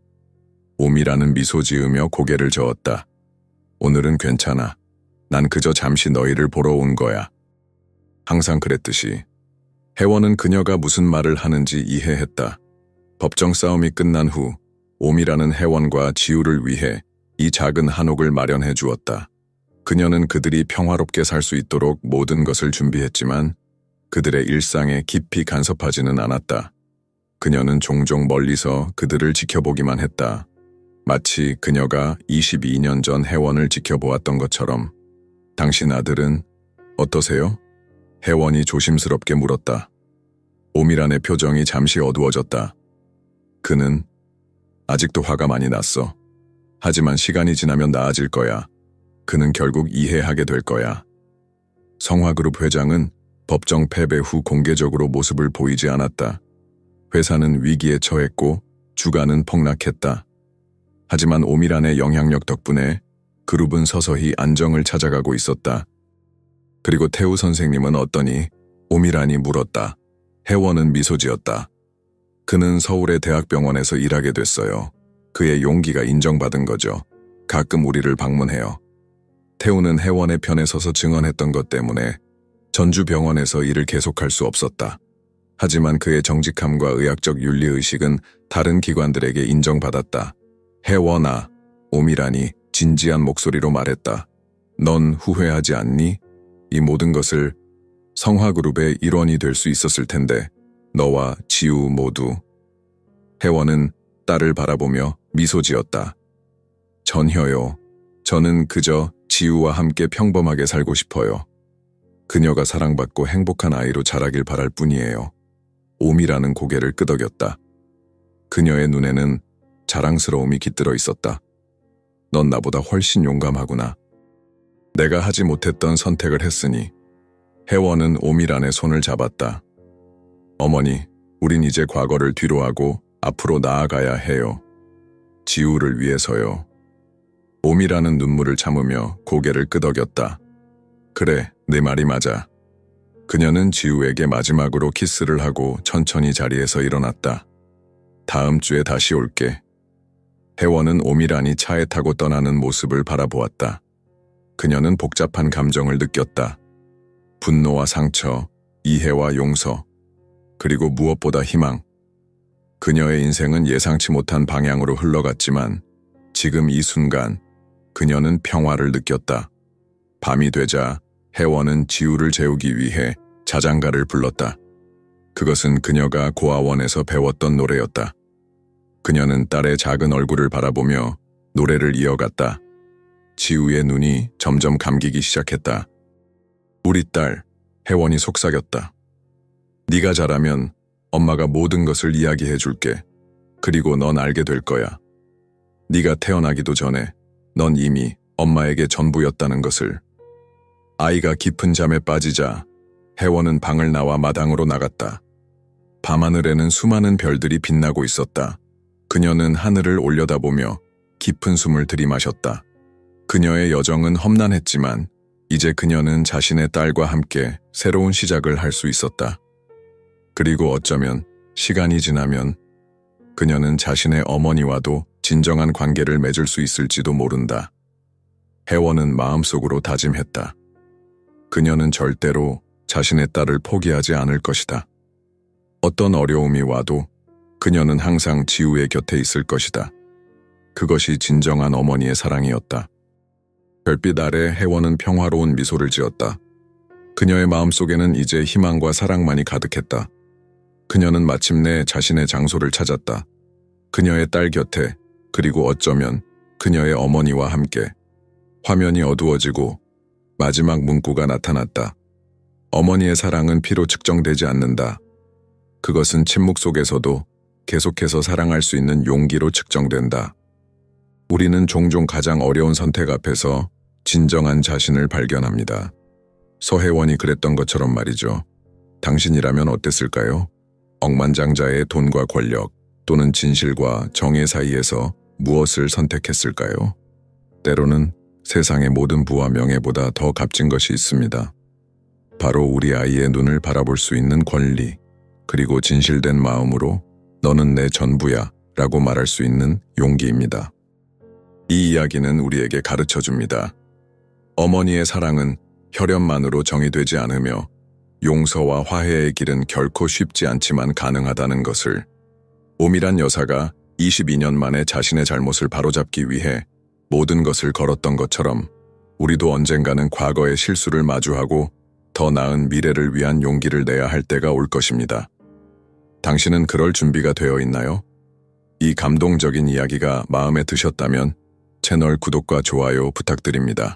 오미라는 미소 지으며 고개를 저었다. 오늘은 괜찮아. 난 그저 잠시 너희를 보러 온 거야. 항상 그랬듯이. 혜원은 그녀가 무슨 말을 하는지 이해했다. 법정 싸움이 끝난 후 오미라는 혜원과 지우를 위해 이 작은 한옥을 마련해 주었다. 그녀는 그들이 평화롭게 살 수 있도록 모든 것을 준비했지만 그들의 일상에 깊이 간섭하지는 않았다. 그녀는 종종 멀리서 그들을 지켜보기만 했다. 마치 그녀가 22년 전 혜원을 지켜보았던 것처럼. 당신 아들은 어떠세요? 혜원이 조심스럽게 물었다. 오미란의 표정이 잠시 어두워졌다. 그는 아직도 화가 많이 났어. 하지만 시간이 지나면 나아질 거야. 그는 결국 이해하게 될 거야. 성화그룹 회장은 법정 패배 후 공개적으로 모습을 보이지 않았다. 회사는 위기에 처했고 주가는 폭락했다. 하지만 오미란의 영향력 덕분에 그룹은 서서히 안정을 찾아가고 있었다. 그리고 태우 선생님은 어떠니? 오미란이 물었다. 혜원은 미소 지었다. 그는 서울의 대학병원에서 일하게 됐어요. 그의 용기가 인정받은 거죠. 가끔 우리를 방문해요. 태우는 혜원의 편에 서서 증언했던 것 때문에 전주병원에서 일을 계속할 수 없었다. 하지만 그의 정직함과 의학적 윤리의식은 다른 기관들에게 인정받았다. 혜원아, 오미란이 진지한 목소리로 말했다. 넌 후회하지 않니? 이 모든 것을 성화그룹의 일원이 될 수 있었을 텐데 너와 지우 모두. 혜원은 딸을 바라보며 미소 지었다. 전혀요. 저는 그저 지우와 함께 평범하게 살고 싶어요. 그녀가 사랑받고 행복한 아이로 자라길 바랄 뿐이에요. 오미라는 고개를 끄덕였다. 그녀의 눈에는 자랑스러움이 깃들어 있었다. 넌 나보다 훨씬 용감하구나. 내가 하지 못했던 선택을 했으니. 혜원은 오미란의 손을 잡았다. 어머니, 우린 이제 과거를 뒤로하고 앞으로 나아가야 해요. 지우를 위해서요. 오미라는 눈물을 참으며 고개를 끄덕였다. 그래, 내 말이 맞아. 그녀는 지우에게 마지막으로 키스를 하고 천천히 자리에서 일어났다. 다음 주에 다시 올게. 혜원은 오미란이 차에 타고 떠나는 모습을 바라보았다. 그녀는 복잡한 감정을 느꼈다. 분노와 상처, 이해와 용서, 그리고 무엇보다 희망. 그녀의 인생은 예상치 못한 방향으로 흘러갔지만 지금 이 순간 그녀는 평화를 느꼈다. 밤이 되자 혜원은 지우를 재우기 위해 자장가를 불렀다. 그것은 그녀가 고아원에서 배웠던 노래였다. 그녀는 딸의 작은 얼굴을 바라보며 노래를 이어갔다. 지우의 눈이 점점 감기기 시작했다. 우리 딸, 혜원이 속삭였다. 네가 자라면 엄마가 모든 것을 이야기해 줄게. 그리고 넌 알게 될 거야. 네가 태어나기도 전에 넌 이미 엄마에게 전부였다는 것을. 아이가 깊은 잠에 빠지자 혜원은 방을 나와 마당으로 나갔다. 밤하늘에는 수많은 별들이 빛나고 있었다. 그녀는 하늘을 올려다보며 깊은 숨을 들이마셨다. 그녀의 여정은 험난했지만 이제 그녀는 자신의 딸과 함께 새로운 시작을 할 수 있었다. 그리고 어쩌면 시간이 지나면 그녀는 자신의 어머니와도 진정한 관계를 맺을 수 있을지도 모른다. 혜원은 마음속으로 다짐했다. 그녀는 절대로 자신의 딸을 포기하지 않을 것이다. 어떤 어려움이 와도 그녀는 항상 지우의 곁에 있을 것이다. 그것이 진정한 어머니의 사랑이었다. 별빛 아래 혜원은 평화로운 미소를 지었다. 그녀의 마음속에는 이제 희망과 사랑만이 가득했다. 그녀는 마침내 자신의 장소를 찾았다. 그녀의 딸 곁에, 그리고 어쩌면 그녀의 어머니와 함께. 화면이 어두워지고 마지막 문구가 나타났다. 어머니의 사랑은 피로 측정되지 않는다. 그것은 침묵 속에서도 계속해서 사랑할 수 있는 용기로 측정된다. 우리는 종종 가장 어려운 선택 앞에서 진정한 자신을 발견합니다. 서혜원이 그랬던 것처럼 말이죠. 당신이라면 어땠을까요? 억만장자의 돈과 권력 또는 진실과 정의 사이에서 무엇을 선택했을까요? 때로는 세상의 모든 부와 명예보다 더 값진 것이 있습니다. 바로 우리 아이의 눈을 바라볼 수 있는 권리, 그리고 진실된 마음으로 너는 내 전부야 라고 말할 수 있는 용기입니다. 이 이야기는 우리에게 가르쳐줍니다. 어머니의 사랑은 혈연만으로 정의되지 않으며 용서와 화해의 길은 결코 쉽지 않지만 가능하다는 것을. 오미란 여사가 22년 만에 자신의 잘못을 바로잡기 위해 모든 것을 걸었던 것처럼 우리도 언젠가는 과거의 실수를 마주하고 더 나은 미래를 위한 용기를 내야 할 때가 올 것입니다. 당신은 그럴 준비가 되어 있나요? 이 감동적인 이야기가 마음에 드셨다면 채널 구독과 좋아요 부탁드립니다.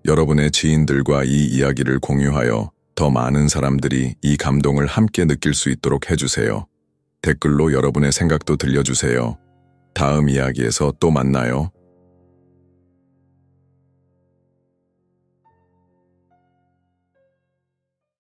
여러분의 지인들과 이 이야기를 공유하여 더 많은 사람들이 이 감동을 함께 느낄 수 있도록 해주세요. 댓글로 여러분의 생각도 들려주세요. 다음 이야기에서 또 만나요.